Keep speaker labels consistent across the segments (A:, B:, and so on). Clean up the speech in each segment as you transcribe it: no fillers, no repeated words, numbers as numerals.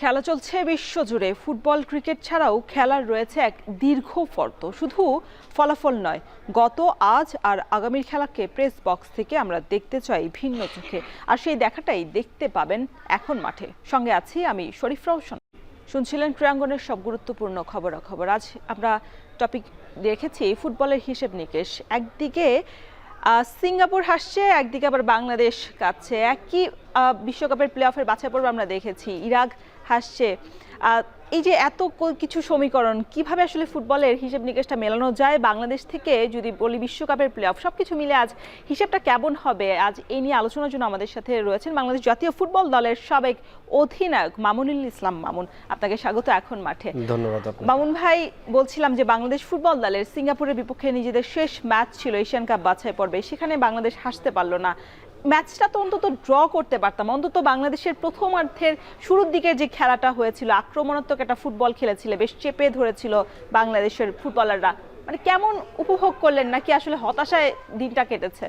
A: খেলা চলছে বিশ্বজুড়ে। ফুটবল ক্রিকেট ছাড়াও খেলার রয়েছে এক দীর্ঘ ফর্দ। শুধু ফলাফল নয়, গত, আজ আর আগামীর খেলাকে প্রেস বক্স থেকে আমরা দেখতে চাই ভিন্ন চোখে। আর সেই দেখাটাই দেখতে পাবেন এখন মাঠে। সঙ্গে আছি আমি শরীফ রওশন। শুনছিলেন ক্রীড়াঙ্গনের সব গুরুত্বপূর্ণ খবরাখবর। আজ আমরা টপিক রেখেছি ফুটবলের হিসেব নিকেশ। একদিকে সিঙ্গাপুর হাসছে, একদিকে আবার বাংলাদেশ কাঁদছে। একই বিশ্বকাপের প্লে অফের বাছাই পর্ব আমরা দেখেছি, ইরাক হাসছে। এই যে এত কিছু সমীকরণ, কিভাবে আসলে ফুটবলের হিসেব নিকেশটা মেলানো যায়? বাংলাদেশ থেকে যদি বলি বিশ্বকাপের প্লে অফ, সবকিছু মিলে আজ হিসেবটা কেমন হবে? আজ এই নিয়ে আলোচনার জন্য আমাদের সাথে রয়েছেন বাংলাদেশ জাতীয় ফুটবল দলের সাবেক অধিনায়ক মামুনুল ইসলাম মামুন। আপনাকে স্বাগত এখন মাঠে।
B: ধন্যবাদ।
A: মামুন ভাই, বলছিলাম যে বাংলাদেশ ফুটবল দলের সিঙ্গাপুরের বিপক্ষে নিজেদের শেষ ম্যাচ ছিল এশিয়ান কাপ বাছাই পর্বে, সেখানে বাংলাদেশ হাসতে পারলো না। ম্যাচটা তো অন্তত ড্র করতে পারতাম। অন্তত বাংলাদেশের প্রথমার্ধের শুরুর দিকে যে খেলাটা হয়েছিল, আক্রমণাত্মক একটা ফুটবল খেলেছিল, বেশ চেপে ধরেছিল বাংলাদেশের ফুটবলাররা। মানে কেমন উপভোগ করলেন, নাকি আসলে হতাশায় দিনটা কেটেছে?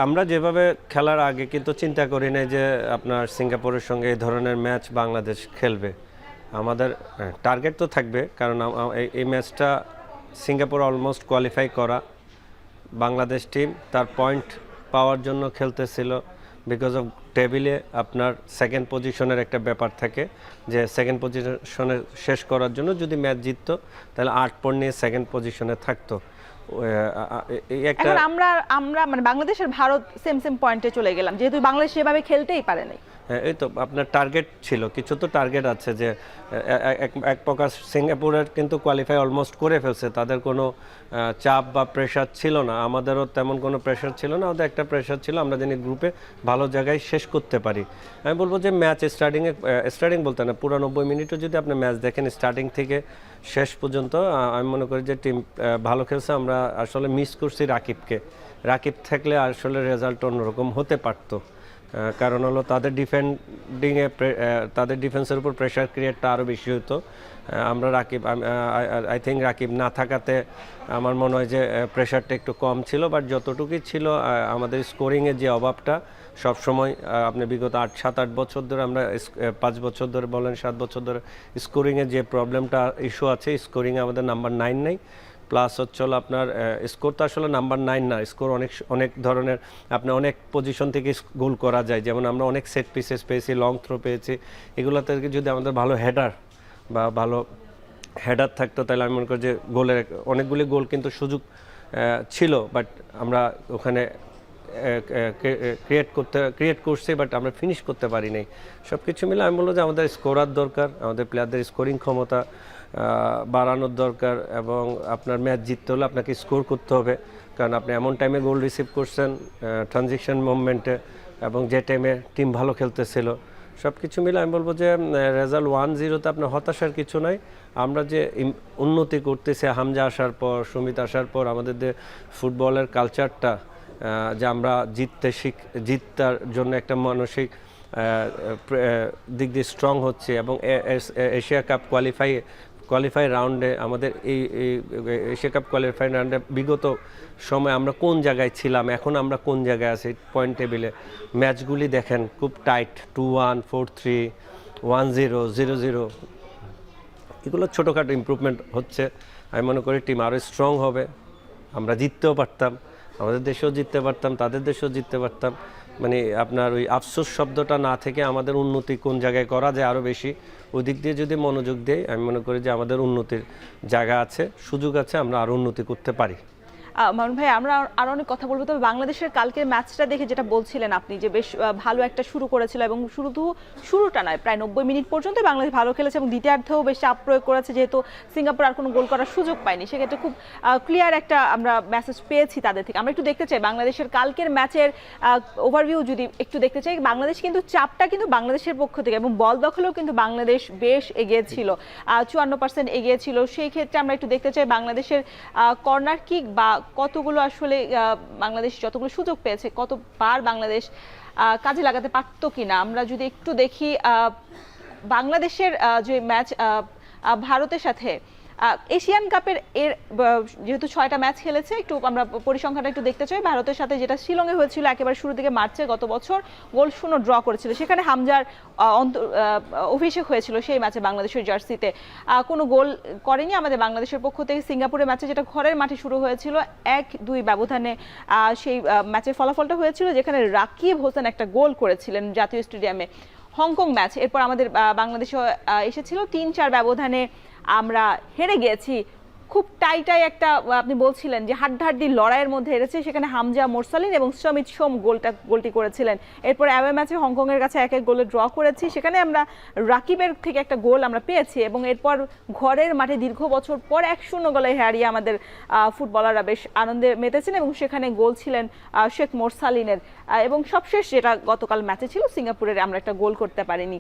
B: আমরা যেভাবে খেলার আগে কিন্তু চিন্তা করি না যে আপনার সিঙ্গাপুরের সঙ্গে এই ধরনের ম্যাচ বাংলাদেশ খেলবে। আমাদের টার্গেট তো থাকবে, কারণ এই ম্যাচটা সিঙ্গাপুর অলমোস্ট কোয়ালিফাই করা। বাংলাদেশ টিম তার পয়েন্ট পাওয়ার জন্য খেলতেছিল। বিকজ অফ টেবিলে আপনার সেকেন্ড পজিশনের একটা ব্যাপার থাকে, যে সেকেন্ড পজিশনে শেষ করার জন্য যদি ম্যাচ জিততো তাহলে 8 পয়েন্ট নিয়ে সেকেন্ড পজিশনে থাকতো।
A: এখন আমরা মানে বাংলাদেশের ভারত সেম পয়েন্টে চলে গেলাম, যেহেতু বাংলাদেশ সেভাবে খেলতেই পারেনি।
B: হ্যাঁ, এই তো আপনার টার্গেট ছিল, কিছু তো টার্গেট আছে, যে এক প্রকার সিঙ্গাপুরের কিন্তু কোয়ালিফাই অলমোস্ট করে ফেলছে। তাদের কোনো চাপ বা প্রেশার ছিল না, আমাদেরও তেমন কোনো প্রেশার ছিল না। ওদের একটা প্রেশার ছিল, আমরা জানি গ্রুপে ভালো জায়গায় শেষ করতে পারি। আমি বলবো যে ম্যাচ স্টার্টিং বলতে না, পুরো 90 মিনিটও যদি আপনি ম্যাচ দেখেন স্টার্টিং থেকে শেষ পর্যন্ত, আমি মনে করি যে টিম ভালো খেলছে। আমরা আসলে মিস করছি রাকিব থাকলে আসলে রেজাল্ট অন্যরকম হতে পারতো। কারণ হলো তাদের তাদের ডিফেন্সের উপর প্রেশার ক্রিয়েটটা আরও বেশি হতো। আমরা আই থিঙ্ক রাকিব না থাকাতে আমার মনে হয় যে প্রেশারটা একটু কম ছিল। বাট যতটুকুই ছিল, আমাদের স্কোরিংয়ের যে অভাবটা সবসময়, আপনি বিগত 7-8 বছর ধরে, আমরা 5 বছর ধরে বলেন 7 বছর ধরে স্কোরিংয়ের যে প্রবলেমটা ইস্যু আছে, স্কোরিংয়ে আমাদের নাম্বার 9 নেই। প্লাস হচ্ছে আপনার স্কোর তো আসলে নাম্বার 9 না, স্কোর অনেক ধরনের, আপনি অনেক পজিশন থেকে গোল করা যায়। যেমন আমরা অনেক সেট পিসেস পেয়েছি, লং থ্রো পেয়েছি। এগুলোতে যদি আমাদের ভালো হেডার থাকতো, তাহলে আমি মনে করি যে গোলের অনেকগুলি গোল কিন্তু সুযোগ ছিল, বাট আমরা ওখানে ক্রিয়েট করছি, বাট আমরা ফিনিশ করতে পারি নাই। সব কিছু মিলে আমি বলবো যে আমাদের স্কোরার দরকার, আমাদের প্লেয়ারদের স্কোরিং ক্ষমতা বাড়ানোর দরকার। এবং আপনার ম্যাচ জিততে হলে আপনাকে স্কোর করতে হবে, কারণ আপনি এমন টাইমে গোল রিসিভ করছেন ট্রানজিশন মুভমেন্টে, এবং যে টাইমে টিম ভালো খেলতেছিল। সব কিছু মিলে আমি বলবো যে রেজাল্ট 1-0তে আপনার হতাশার কিছু নাই। আমরা যে উন্নতি করতেছি হামজা আসার পর, সুমিত আসার পর, আমাদের যে ফুটবলের কালচারটা, যে আমরা জিতার জন্য একটা মানসিক দিক দিয়ে স্ট্রং হচ্ছে। এবং এশিয়া কাপ কোয়ালিফাই রাউন্ডে, আমাদের এই এশিয়া কাপ কোয়ালিফাই রাউন্ডে বিগত সময় আমরা কোন জায়গায় ছিলাম, এখন আমরা কোন জায়গায় আছি পয়েন্ট টেবিলে। ম্যাচগুলি দেখেন খুব টাইট, 2-1, 4-3, 1-0, 0-0। এগুলো ছোটোখাটো ইমপ্রুভমেন্ট হচ্ছে। আমি মনে করি টিম আরও স্ট্রং হবে। আমরা জিততেও পারতাম, আমাদের দেশেও জিততে পারতাম, তাদের দেশেও জিততে পারতাম। মানে আপনার ওই আফসোস শব্দটা না থেকে আমাদের উন্নতি কোন জায়গায় করা যায় আরও বেশি, ওই দিক দিয়ে যদি মনোযোগ দেই, আমি মনে করি যে আমাদের উন্নতির জায়গা আছে, সুযোগ আছে, আমরা আরও উন্নতি করতে পারি।
A: মামুন ভাই, আমরা আরো অনেক কথা বলবো, তবে বাংলাদেশের কালকের ম্যাচটা দেখে যেটা বলছিলেন আপনি, যে বেশ ভালো একটা শুরু করেছিল, এবং শুরুটা নয়, প্রায় 90 মিনিট পর্যন্ত বাংলাদেশ ভালো খেলেছে, এবং দ্বিতীয়ার্ধেও বেশ চাপ প্রয়োগ করেছে, যেহেতু সিঙ্গাপুর আর কোনো গোল করার সুযোগ পায়নি। সেক্ষেত্রে খুব ক্লিয়ার একটা আমরা মেসেজ পেয়েছি তাদের থেকে। আমরা একটু দেখতে চাই বাংলাদেশের কালকের ম্যাচের ওভারভিউ যদি একটু দেখতে চাই। বাংলাদেশ কিন্তু চাপটা কিন্তু বাংলাদেশের পক্ষ থেকে, এবং বল দখলেও কিন্তু বাংলাদেশ বেশ এগিয়ে ছিল, 54% এগিয়ে ছিল। সেই ক্ষেত্রে আমরা একটু দেখতে চাই বাংলাদেশের কর্নার কিক বা কতগুলো আসলে বাংলাদেশ যতগুলো সুযোগ পেয়েছে কতবার বাংলাদেশ কাজে লাগাতে পারতো কিনা আমরা যদি একটু দেখি বাংলাদেশের যে ম্যাচ ভারতের সাথে এশিয়ান কাপের যেহেতু 6টা ম্যাচ খেলেছে, একটু আমরা পরিসংখ্যানটা একটু দেখতে চাই। ভারতের সাথে যেটা শিলংয়ে হয়েছিল একেবারে শুরু দিকে মার্চে গত বছর, 0-0 ড্র করেছিল, সেখানে হামজার অভিষেক হয়েছিল সেই ম্যাচে বাংলাদেশের জার্সিতে। কোনো গোল করেনি আমাদের বাংলাদেশের পক্ষ থেকে। সিঙ্গাপুরের ম্যাচে যেটা ঘরের মাঠে শুরু হয়েছিল 1-2 ব্যবধানে সেই ম্যাচের ফলাফলটা হয়েছিল, যেখানে রাকিব হোসেন একটা গোল করেছিলেন জাতীয় স্টেডিয়ামে। হংকং ম্যাচ এরপর আমাদের বাংলাদেশে এসেছিল, 3-4 ব্যবধানে আমরা হেরে গিয়েছি। খুব টাইটাই একটা আপনি বলছিলেন যে হাড্ডাহাড্ডি লড়াইয়ের মধ্যে হেরেছে, সেখানে হামজা মোরসালিন এবং সমিত সোম গোলটি করেছিলেন। এরপর অ্যাওয়ে ম্যাচে হংকংয়ের কাছে 1-1 গোলে ড্র করেছি, সেখানে আমরা রাকিবের থেকে একটা গোল আমরা পেয়েছি এবং এরপর ঘরের মাঠে দীর্ঘ বছর পর 1-0 গোলে হারিয়ে আমাদের ফুটবলাররা বেশ আনন্দে মেতেছেন এবং সেখানে গোল ছিলেন শেখ মোরসালিনের। এবং সবশেষ যেটা গতকাল ম্যাচে ছিল সিঙ্গাপুরের, আমরা একটা গোল করতে পারিনি।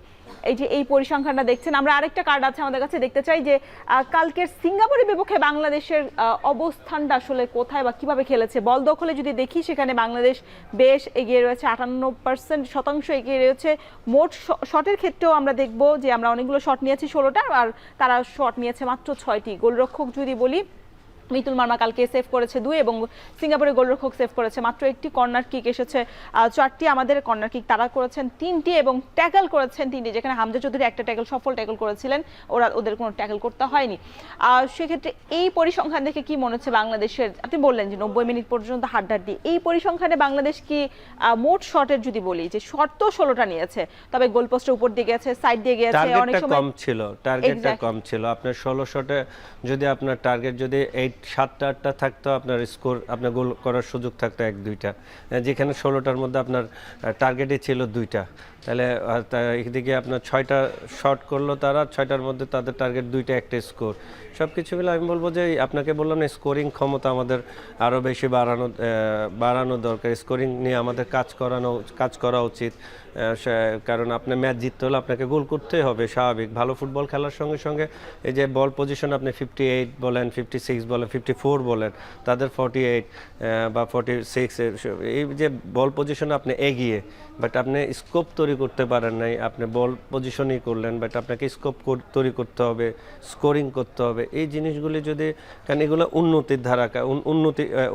A: এই যে এই পরিসংখ্যানটা দেখছেন, আমরা আরেকটা কার্ড আছে আমাদের কাছে, দেখতে চাই যে কালকের সিঙ্গাপুরের বিপক্ষে বাংলাদেশের অবস্থানটা আসলে কোথায় বা কিভাবে খেলেছে। বল দখলে যদি দেখি সেখানে বাংলাদেশ বেশ এগিয়ে রয়েছে, 58% এগিয়ে রয়েছে। মোট শটের ক্ষেত্রেও আমরা দেখব যে আমরা অনেকগুলো শট নিয়েছি 16টা, আর তারা শট নিয়েছে মাত্র 6টি। গোলরক্ষক যদি বলি, মিতুল মার্মা কালকে সেভ করেছে 2 এবং সিঙ্গাপুরের গোলরক্ষক সেভ করেছে মাত্র 1টি। কর্নার কিক এসেছে 4টি, আমাদের কর্নার কিক তারা করেছেন 3টি এবং ট্যাকল করেছেন 3টি, যেখানে হামজা চৌধুরী একটা ট্যাকল সফল ট্যাকল করেছিলেন, ওদের কোনো ট্যাকল করতে হয়নি। সেক্ষেত্রে এই পরিসংখ্যান দেখে কি মনে হচ্ছে বাংলাদেশের? আপনি বললেন যে 90 মিনিট পর্যন্ত হাড্ডাহাড্ডি, এই পরিসংখ্যানে বাংলাদেশ কি মোট শটের যদি বলি যে শট তো 16টা নিয়েছে, তবে গোলপোস্টের উপর দিয়ে গেছে, সাইড দিয়ে গেছে, অনেক সময়
B: কম ছিল, টার্গেটটা কম ছিল। আপনার 16 শটে যদি আপনার টার্গেট যদি 7-8টা থাকতো, আপনার স্কোর আপনার গোল করার সুযোগ থাকতো 1-2টা, যেখানে 16টার মধ্যে আপনার টার্গেটই ছিল 2টা। তাহলে এদিকে আপনার 6টা শট করলো তারা, 6টার মধ্যে তাদের টার্গেট 2টা, একটা স্কোর। সব কিছু মিলে আমি বলবো যে আপনাকে বললাম না, স্কোরিং ক্ষমতা আমাদের আরও বেশি বাড়ানো দরকার। স্কোরিং নিয়ে আমাদের কাজ করা উচিত, কারণ আপনার ম্যাচ জিততে হলে আপনাকে গোল করতেই হবে, স্বাভাবিক। ভালো ফুটবল খেলার সঙ্গে সঙ্গে এই যে বল পজিশন আপনি 58 বলেন, 56 বলেন, 54 বলেন, তাদের 48 বা 46, এই যে বল পজিশনে আপনি এগিয়ে, বাট আপনি স্কোপ তৈরি করতে পারেন নাই। আপনি বল পজিশনই করলেন, বাট আপনাকে স্কোপ তৈরি করতে হবে, স্কোরিং করতে হবে। এই জিনিসগুলি যদি, কারণ এগুলো উন্নতির ধারা,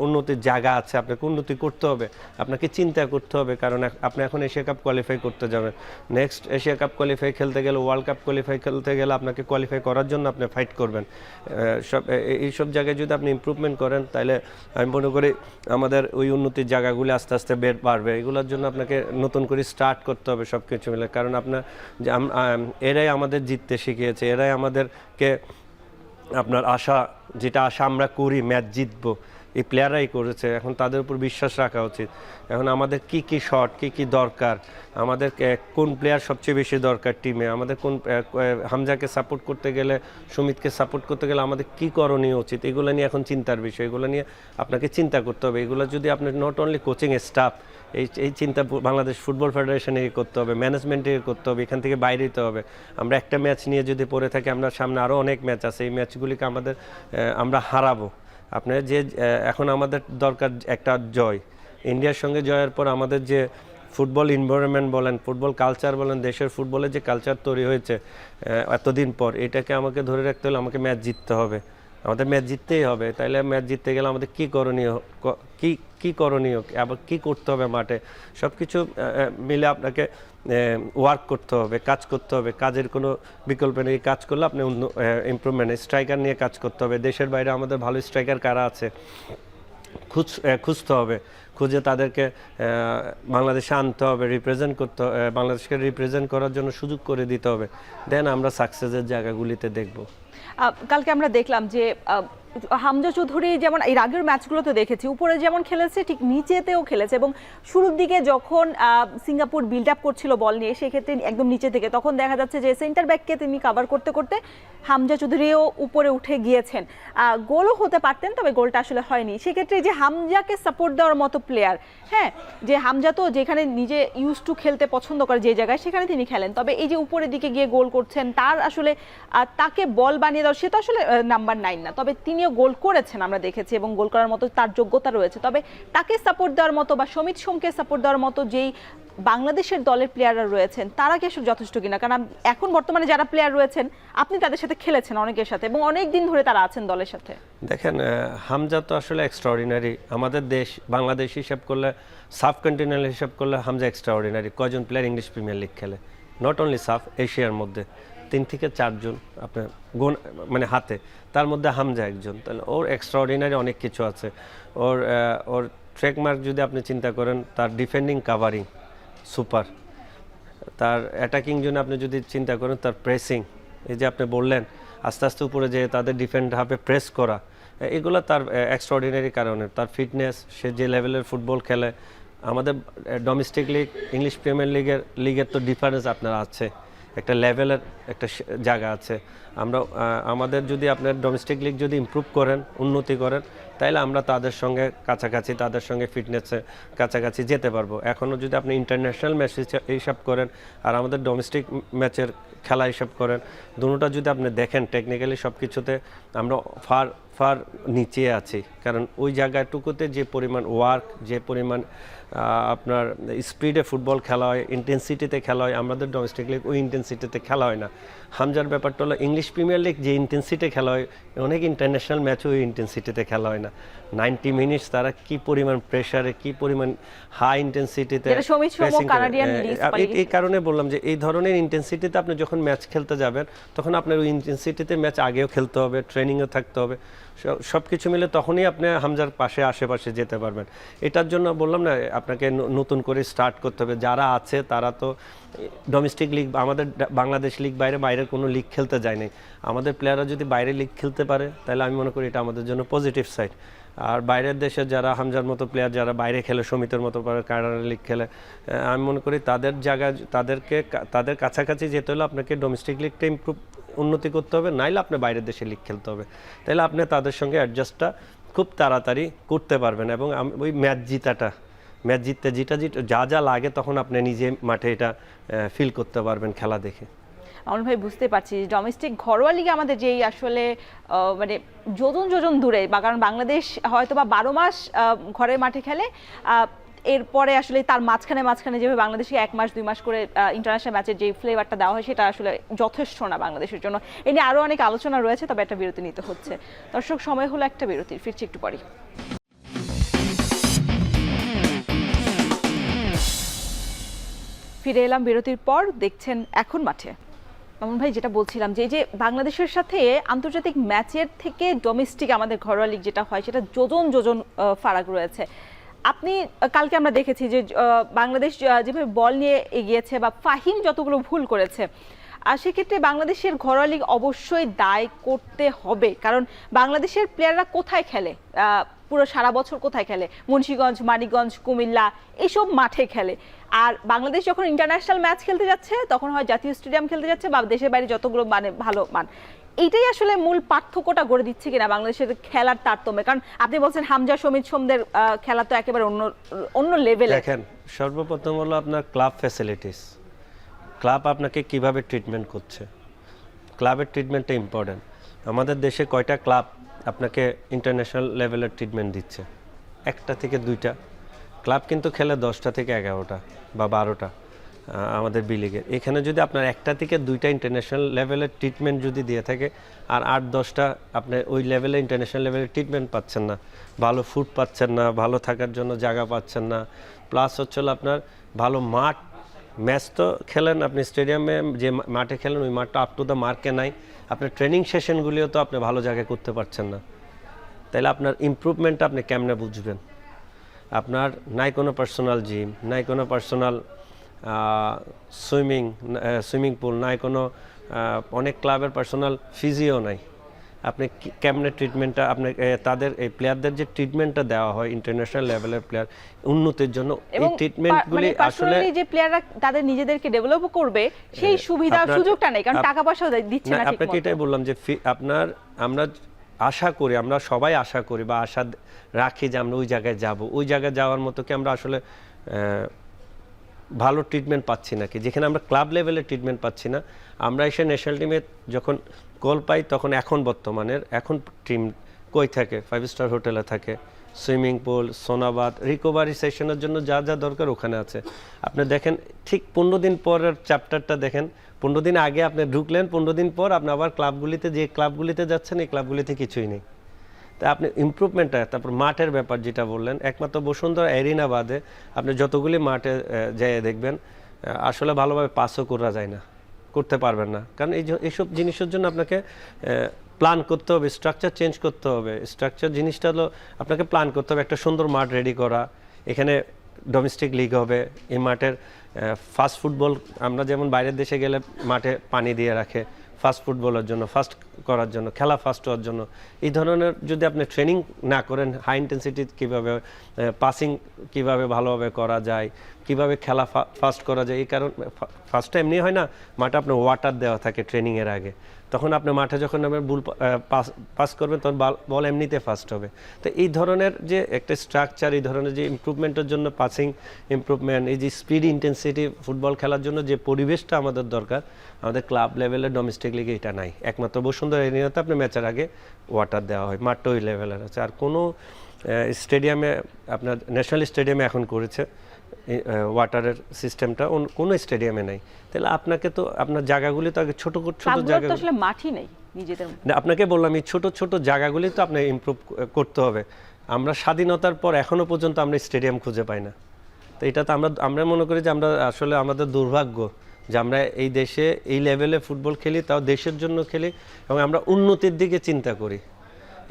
B: উন্নতির জায়গা আছে, আপনাকে উন্নতি করতে হবে, আপনাকে চিন্তা করতে হবে। কারণ আপনি এখন এশিয়া কাপ কোয়ালিফাই করতে যাবেন, নেক্সট এশিয়া কাপ কোয়ালিফাই খেলতে গেলে, ওয়ার্ল্ড কাপ কোয়ালিফাই খেলতে গেলে আপনাকে কোয়ালিফাই করার জন্য আপনি ফাইট করবেন। এইসব জায়গায় যদি আপনি ইমপ্রুভমেন্ট করেন, তাহলে আমি মনে করি আমাদের ওই উন্নতির জায়গাগুলি আস্তে আস্তে বাড়বে। এগুলোর জন্য আপনাকে নতুন করে স্টার্ট করতে হবে সব কিছু মিলে। কারণ আপনার যে এরাই আমাদের জিততে শিখিয়েছে, এরাই আমাদেরকে আপনার যেটা আশা আমরা করি ম্যাচ জিতবো, এই প্লেয়াররাই করেছে। এখন তাদের উপর বিশ্বাস রাখা উচিত। এখন আমাদের কি শট, কি দরকার, আমাদের কোন প্লেয়ার সবচেয়ে বেশি দরকার টিমে, আমাদের কোন হামজাকে সাপোর্ট করতে গেলে, সুমিতকে সাপোর্ট করতে গেলে আমাদের কি করণীয় উচিত, এগুলো নিয়ে এখন চিন্তার বিষয়। এগুলো নিয়ে আপনাকে চিন্তা করতে হবে। এগুলো যদি আপনি নট অনলি কোচিং স্টাফ, এই চিন্তা বাংলাদেশ ফুটবল ফেডারেশনে করতে হবে, ম্যানেজমেন্টে করতে হবে, এখান থেকে বাইরে দিতে হবে। আমরা একটা ম্যাচ নিয়ে যদি পড়ে থাকি, আমরা সামনে আরও অনেক ম্যাচ আছে, এই ম্যাচগুলিকে আমরা হারাবো। আপনার যে এখন আমাদের দরকার একটা জয়, ইন্ডিয়ার সঙ্গে জয়ের পর আমাদের যে ফুটবল এনভায়রনমেন্ট বলেন, ফুটবল কালচার বলেন, দেশের ফুটবলের যে কালচার তৈরি হয়েছে এতদিন পর, এটাকে আমাকে ধরে রাখতে হলে আমাকে ম্যাচ জিততে হবে, আমাদের ম্যাচ জিততেই হবে। তাইলে ম্যাচ জিততে গেলে আমাদের কি করণীয়, আবার কি করতে হবে মাঠে, সব কিছু মিলে আপনাকে ওয়ার্ক করতে হবে, কাজ করতে হবে। কাজের কোনো বিকল্প নেই, কাজ করলে আপনি ইমপ্রুভমেন্ট। স্ট্রাইকার নিয়ে কাজ করতে হবে। দেশের বাইরে আমাদের ভালো স্ট্রাইকার কারা আছে খুঁজতে হবে, খুঁজে তাদেরকে বাংলাদেশে আনতে হবে, বাংলাদেশকে রিপ্রেজেন্ট করার জন্য সুযোগ করে দিতে হবে। দেন আমরা সাকসেসের জায়গাগুলিতে দেখব।
A: কালকে আমরা দেখলাম যে হামজা চৌধুরী যেমন এর আগের ম্যাচগুলোতে দেখেছি উপরে যেমন খেলেছে, ঠিক নিচেতেও খেলেছে। এবং শুরুর দিকে যখন সিঙ্গাপুর বিল্ড আপ করছিল বল নিয়ে, সেক্ষেত্রে একদম নিচে থেকে তখন দেখা যাচ্ছে যে সেন্টার ব্যাককে তিনি কাভার করতে করতে হামজা চৌধুরীও উপরে উঠে গিয়েছেন, গোলও হতে পারতেন, তবে গোলটা আসলে হয়নি। সেক্ষেত্রে যে হামজাকে সাপোর্ট দেওয়ার মতো প্লেয়ার, হ্যাঁ, যে হামজা তো যেখানে নিজে ইউজ টু খেলতে পছন্দ করে যে জায়গায়, সেখানে তিনি খেলেন, তবে এই যে উপরের দিকে গিয়ে গোল করছেন, তার আসলে তাকে বল বানিয়ে দেওয়ার সে তো আসলে নাম্বার 9 না, তবে তিনিও গোল করেছেন আমরা দেখেছি এবং গোল করার মতো তার যোগ্যতা রয়েছে। তবে তাকে সাপোর্ট দেওয়ার মতো বা সমিত সোমকে সাপোর্ট দেওয়ার মতো যেই বাংলাদেশের দলের প্লেয়াররা রয়েছেন তারা কি আসলে যথেষ্ট কিনা? কারণ এখন বর্তমানে যারা প্লেয়ার রয়েছেন আপনি তাদের সাথে খেলেছেন অনেকের সাথে এবং অনেক দিন ধরে তারা আছেন দলের সাথে।
B: দেখেন, হামজা তো আসলে এক্সট্রাঅর্ডিনারি। আমাদের দেশ বাংলাদেশ হিসাব করলে, সাব কন্টিনেন্টাল হিসাব করলে হামজা এক্সট্রাঅর্ডিনারি। কয়জন প্লেয়ার ইংলিশ প্রিমিয়ার লিগ খেলে? নট অনলি সাব, এশিয়ার মধ্যে 3 থেকে 4 জন আপনার মানে হাতে, তার মধ্যে হামজা একজন। তাহলে ওর এক্সট্রাঅর্ডিনারি অনেক কিছু আছে। ওর ট্রেডমার্ক যদি আপনি চিন্তা করেন, তার ডিফেন্ডিং কাভারিং সুপার, তার অ্যাটাকিং জন্য আপনি যদি চিন্তা করেন, তার প্রেসিং, এই যে আপনি বললেন আস্তে আস্তে উপরে যে তাদের ডিফেন্ড হাফে প্রেস করা, এগুলো তার এক্সট্রাঅর্ডিনারি কারণে। তার ফিটনেস, সে যে লেভেলের ফুটবল খেলে। আমাদের ডোমেস্টিক লিগ, ইংলিশ প্রিমিয়ার লিগের তো ডিফারেন্স আপনার আছে, একটা লেভেলের একটা জায়গা আছে। আমাদের যদি আপনার ডোমেস্টিক লিগ যদি ইমপ্রুভ করেন, উন্নতি করেন, তাইলে আমরা তাদের সঙ্গে কাছাকাছি, তাদের সঙ্গে ফিটনেসের কাছাকাছি যেতে পারবো। এখনও যদি আপনি ইন্টারন্যাশনাল ম্যাচ হিসাব করেন আর আমাদের ডোমেস্টিক ম্যাচের খেলা হিসাব করেন, দুটোটা যদি আপনি দেখেন টেকনিক্যালি সব কিছুতে আমরা ফার নিচে আছি। কারণ ওই জায়গাটুকুতে যে পরিমাণ ওয়ার্ক, যে পরিমাণ আপনার স্পিডে ফুটবল খেলা হয়, ইন্টেন্সিটিতে খেলা হয়, আমাদের ডোমেস্টিক লিগ ওই ইন্টেন্সিটিতে খেলা হয় না। হামজার ব্যাপারটা হলো ইংলিশ প্রিমিয়ার লিগ যে ইন্টেন্সিটি খেলা হয়, অনেক ইন্টারন্যাশনাল ম্যাচও ওই ইন্টেন্সিটিতে খেলা হয় না। 90 মিনিটস তারা কি পরিমাণ প্রেশারে, কি পরিমাণ হাই ইন্টেন্সিটিতে, এই কারণে বললাম যে এই ধরনের ইন্টেন্সিটিতে আপনি যখন ম্যাচ খেলতে যাবেন, তখন আপনার ওই ইন্টেন্সিটিতে ম্যাচ আগেও খেলতে হবে, ট্রেনিংও থাকতে হবে, সব কিছু মিলে তখনই আপনি হামজার পাশে আশেপাশে যেতে পারবেন। এটার জন্য বললাম না, আপনাকে নতুন করে স্টার্ট করতে হবে। যারা আছে তারা তো ডোমেস্টিক লিগ, আমাদের বাংলাদেশ লিগ বাইরের কোনো লিগ খেলতে যায়নি। আমাদের প্লেয়াররা যদি বাইরে লিগ খেলতে পারে, তাহলে আমি মনে করি এটা আমাদের জন্য পজিটিভ সাইড। আর বাইরের দেশে যারা হামজার মতো প্লেয়ার যারা বাইরে খেলে, সমিতের মতো কানাডা লিগ খেলে, আমি মনে করি তাদের জায়গায় তাদের কাছাকাছি যেতে হলে আপনাকে ডোমেস্টিক লিগটা উন্নতি করতে হবে, নাইলে আপনি বাইরের দেশে লিগ খেলতে হবে। তাহলে আপনি তাদের সঙ্গে অ্যাডজাস্টটা খুব তাড়াতাড়ি করতে পারবেন। এবং ওই ম্যাচ জিততে যা লাগে, তখন আপনি নিজে মাঠে এটা ফিল করতে পারবেন খেলা দেখে।
A: আমার ভাই বুঝতে পারছি ডোমেস্টিক ঘরোয়া লিগে আমাদের যেই আসলে মানে যোজন দূরে, কারণ বাংলাদেশ হয়তো বা 12 মাস ঘরের মাঠে খেলে, এরপরে আসলে তার মাঝখানে যেভাবে বাংলাদেশে 1 মাস 2 মাস করে ইন্টারন্যাশনাল ম্যাচের যে ফ্লেভারটা দেওয়া হয়, সেটা আসলে যথেষ্ট না বাংলাদেশের জন্য। এ নিয়ে আরও অনেক আলোচনা রয়েছে, তবে একটা বিরতি নিতে হচ্ছে। দর্শক, সময় হলো একটা বিরতির, ফিরছি একটু পরে। ফিরে এলাম বিরতির পর, দেখছেন এখন মাঠে। মামুন ভাই, যেটা বলছিলাম যে এই যে বাংলাদেশের সাথে আন্তর্জাতিক ম্যাচের থেকে ডোমেস্টিক আমাদের ঘরোয়া লিগ যেটা হয়, সেটা যোজন ফারাক রয়েছে। আপনি কালকে আমরা দেখেছি যে বাংলাদেশ যেভাবে বল নিয়ে এগিয়েছে বা ফাহিম যতগুলো ভুল করেছে, সেক্ষেত্রে বাংলাদেশের ঘরোয়া লিগ অবশ্যই দায় করতে হবে। কারণ বাংলাদেশের প্লেয়াররা কোথায় খেলে, পুরো সারা বছর কোথায় খেলে? মুন্সিগঞ্জ, মানিকগঞ্জ, কুমিল্লা, এইসব মাঠে খেলে। আর বাংলাদেশ যখন ইন্টারন্যাশনাল ম্যাচ খেলতে যাচ্ছে, তখন হয় জাতীয় স্টেডিয়াম খেলতে যাচ্ছে বা দেশের বাইরে যতগুলো মানে ভালো মান, এইটাই আসলে মূল পার্থক্যটা গড়ে দিচ্ছে কিনা বাংলাদেশের খেলার তারতম্যে। কারণ আপনি বলছেন হামজা, সমিত সোমদের খেলা তো একেবারে অন্য লেভেলে।
B: দেখেন, সর্বপ্রথম হলো আপনার ক্লাব ফ্যাসিলিটিস। ক্লাব আপনাকে কিভাবে ট্রিটমেন্ট করছে, ক্লাবের ট্রিটমেন্টটা ইম্পর্টেন্ট। আমাদের দেশে কয়টা ক্লাব আপনাকে ইন্টারন্যাশনাল লেভেলের ট্রিটমেন্ট দিচ্ছে? 1টা থেকে 2টা ক্লাব কিন্তু খেলে 10টা থেকে 11টা বা 12টা আমাদের বি লিগের। এখানে যদি আপনার 1টা থেকে 2টা ইন্টারন্যাশনাল লেভেলের ট্রিটমেন্ট যদি দিয়ে থাকে, আর 8-10টা আপনি ওই লেভেলে ইন্টারন্যাশনাল লেভেলের ট্রিটমেন্ট পাচ্ছেন না, ভালো ফুড পাচ্ছেন না, ভালো থাকার জন্য জায়গা পাচ্ছেন না, প্লাস হচ্ছে আপনার ভালো মাঠ, ম্যাচ তো খেলেন আপনি স্টেডিয়ামে, যে মাঠে খেলেন ওই মাঠটা আপ টু দ্য মার্কে নাই, আপনার ট্রেনিং সেশনগুলিও তো আপনি ভালো জায়গায় করতে পারছেন না। তাইলে আপনার ইমপ্রুভমেন্টটা আপনি কেমনে বুঝবেন? আপনার নাই কোনো পার্সোনাল জিম, নাই কোনো পার্সোনাল সুইমিং পুল, নাই কোনো, অনেক ক্লাবের পার্সোনাল ফিজিও নাই। আপনি কেমনে ট্রিটমেন্টটা আপনি তাদের এই প্লেয়ারদের যে ট্রিটমেন্টটা দেওয়া হয় ইন্টারন্যাশনাল লেভেলের প্লেয়ার উন্নতির জন্য, এই ট্রিটমেন্টগুলি আসলে
A: যে প্লেয়াররা তাদের নিজেদেরকে ডেভেলপ করবে সেই সুবিধা সুযোগটা নেই, কারণ টাকা পয়সা দিচ্ছে না।
B: আপনাকে এটাই বললাম যে আমরা আশা করি, আমরা সবাই আশা করি বা আশা রাখি যে আমরা ওই জায়গায় যাব, ওই জায়গায় যাওয়ার মতো কি আমরা আসলে ভালো ট্রিটমেন্ট পাচ্ছি নাকি, যেখানে আমরা ক্লাব লেভেলে ট্রিটমেন্ট পাচ্ছি না, আমরা এসে ন্যাশনাল টিমে যখন কল পাই তখন এখন বর্তমানের এখন টিম কই থাকে, 5 স্টার হোটেলে থাকে, সুইমিং পুল, সোনাবাদ, রিকভারি সেশনের জন্য যা যা দরকার ওখানে আছে। আপনি দেখেন ঠিক 15 দিন পরের চ্যাপ্টারটা দেখেন, 15 দিন আগে আপনি ঢুকলেন, 15 দিন পর আপনি আবার ক্লাবগুলিতে যে ক্লাবগুলিতে যাচ্ছেন এই ক্লাবগুলিতে কিছুই নেই। তা আপনি ইমপ্রুভমেন্টটা, তারপর মাঠের ব্যাপার যেটা বললেন, একমাত্র বসুন্ধরা এরিনা বাদে আপনি যতগুলি মাঠে যেয়ে দেখবেন আসলে ভালোভাবে পাসও করা যায় না, করতে পারবেন না, কারণ এইসব জিনিসের জন্য আপনাকে প্ল্যান করতে হবে, স্ট্রাকচার চেঞ্জ করতে হবে। স্ট্রাকচার জিনিসটা হলো আপনাকে প্ল্যান করতে হবে, একটা সুন্দর মাঠ রেডি করা, এখানে ডোমেস্টিক লিগ হবে, এই মাঠের ফাস্ট ফুটবল, আমরা যেমন বাইরের দেশে গেলে মাঠে পানি দিয়ে রাখে ফাস্ট ফুটবলের জন্য, ফাস্ট করার জন্য, খেলা ফাস্ট হওয়ার জন্য। এই ধরনের যদি আপনি ট্রেনিং না করেন, হাই ইন্টেন্সিটি কীভাবে পাসিং কীভাবে ভালোভাবে করা যায়, কিভাবে খেলা ফাস্ট করা যায়, এই কারণ ফার্স্টটা এমনি হয় না, মাঠে আপনার ওয়াটার দেওয়া থাকে ট্রেনিংয়ের আগে, তখন আপনি মাঠে যখন আপনার বুল পাস করবেন তখন বল এমনিতে ফাস্ট হবে। তো এই ধরনের যে একটা স্ট্রাকচার, এই ধরনের যে ইমপ্রুভমেন্টের জন্য পাসিং ইমপ্রুভমেন্ট, এই যে স্পিড ইন্টেন্সিটি ফুটবল খেলার জন্য যে পরিবেশটা আমাদের দরকার, আমাদের ক্লাব লেভেলে ডোমেস্টিক লিগে এটা নাই। একমাত্র বসুন্ধরা এরিনাতে আপনি ম্যাচের আগে ওয়াটার দেওয়া হয়, মাঠটা ওই লেভেলের আছে। আর কোনো স্টেডিয়ামে, আপনার ন্যাশনাল স্টেডিয়ামে এখন করেছে ওয়াটারের সিস্টেমটা, কোনো স্টেডিয়ামে নাই। তাহলে আপনাকে তো আপনার জায়গাগুলি তো আগে ছোট ছোট জায়গা,
A: আসলে মাঠই নেই নিজেদের।
B: আপনাকে বললাম এই ছোট ছোট জায়গাগুলি তো আপনাকে ইমপ্রুভ করতে হবে। আমরা স্বাধীনতার পর এখনো পর্যন্ত আমরা স্টেডিয়াম খুঁজে পাই না। তো এটা তো আমরা মনে করি যে আমরা আসলে আমাদের দুর্ভাগ্য যে আমরা এই দেশে এই লেভেলে ফুটবল খেলি, তাও দেশের জন্য খেলি, এবং আমরা উন্নতির দিকে চিন্তা করি।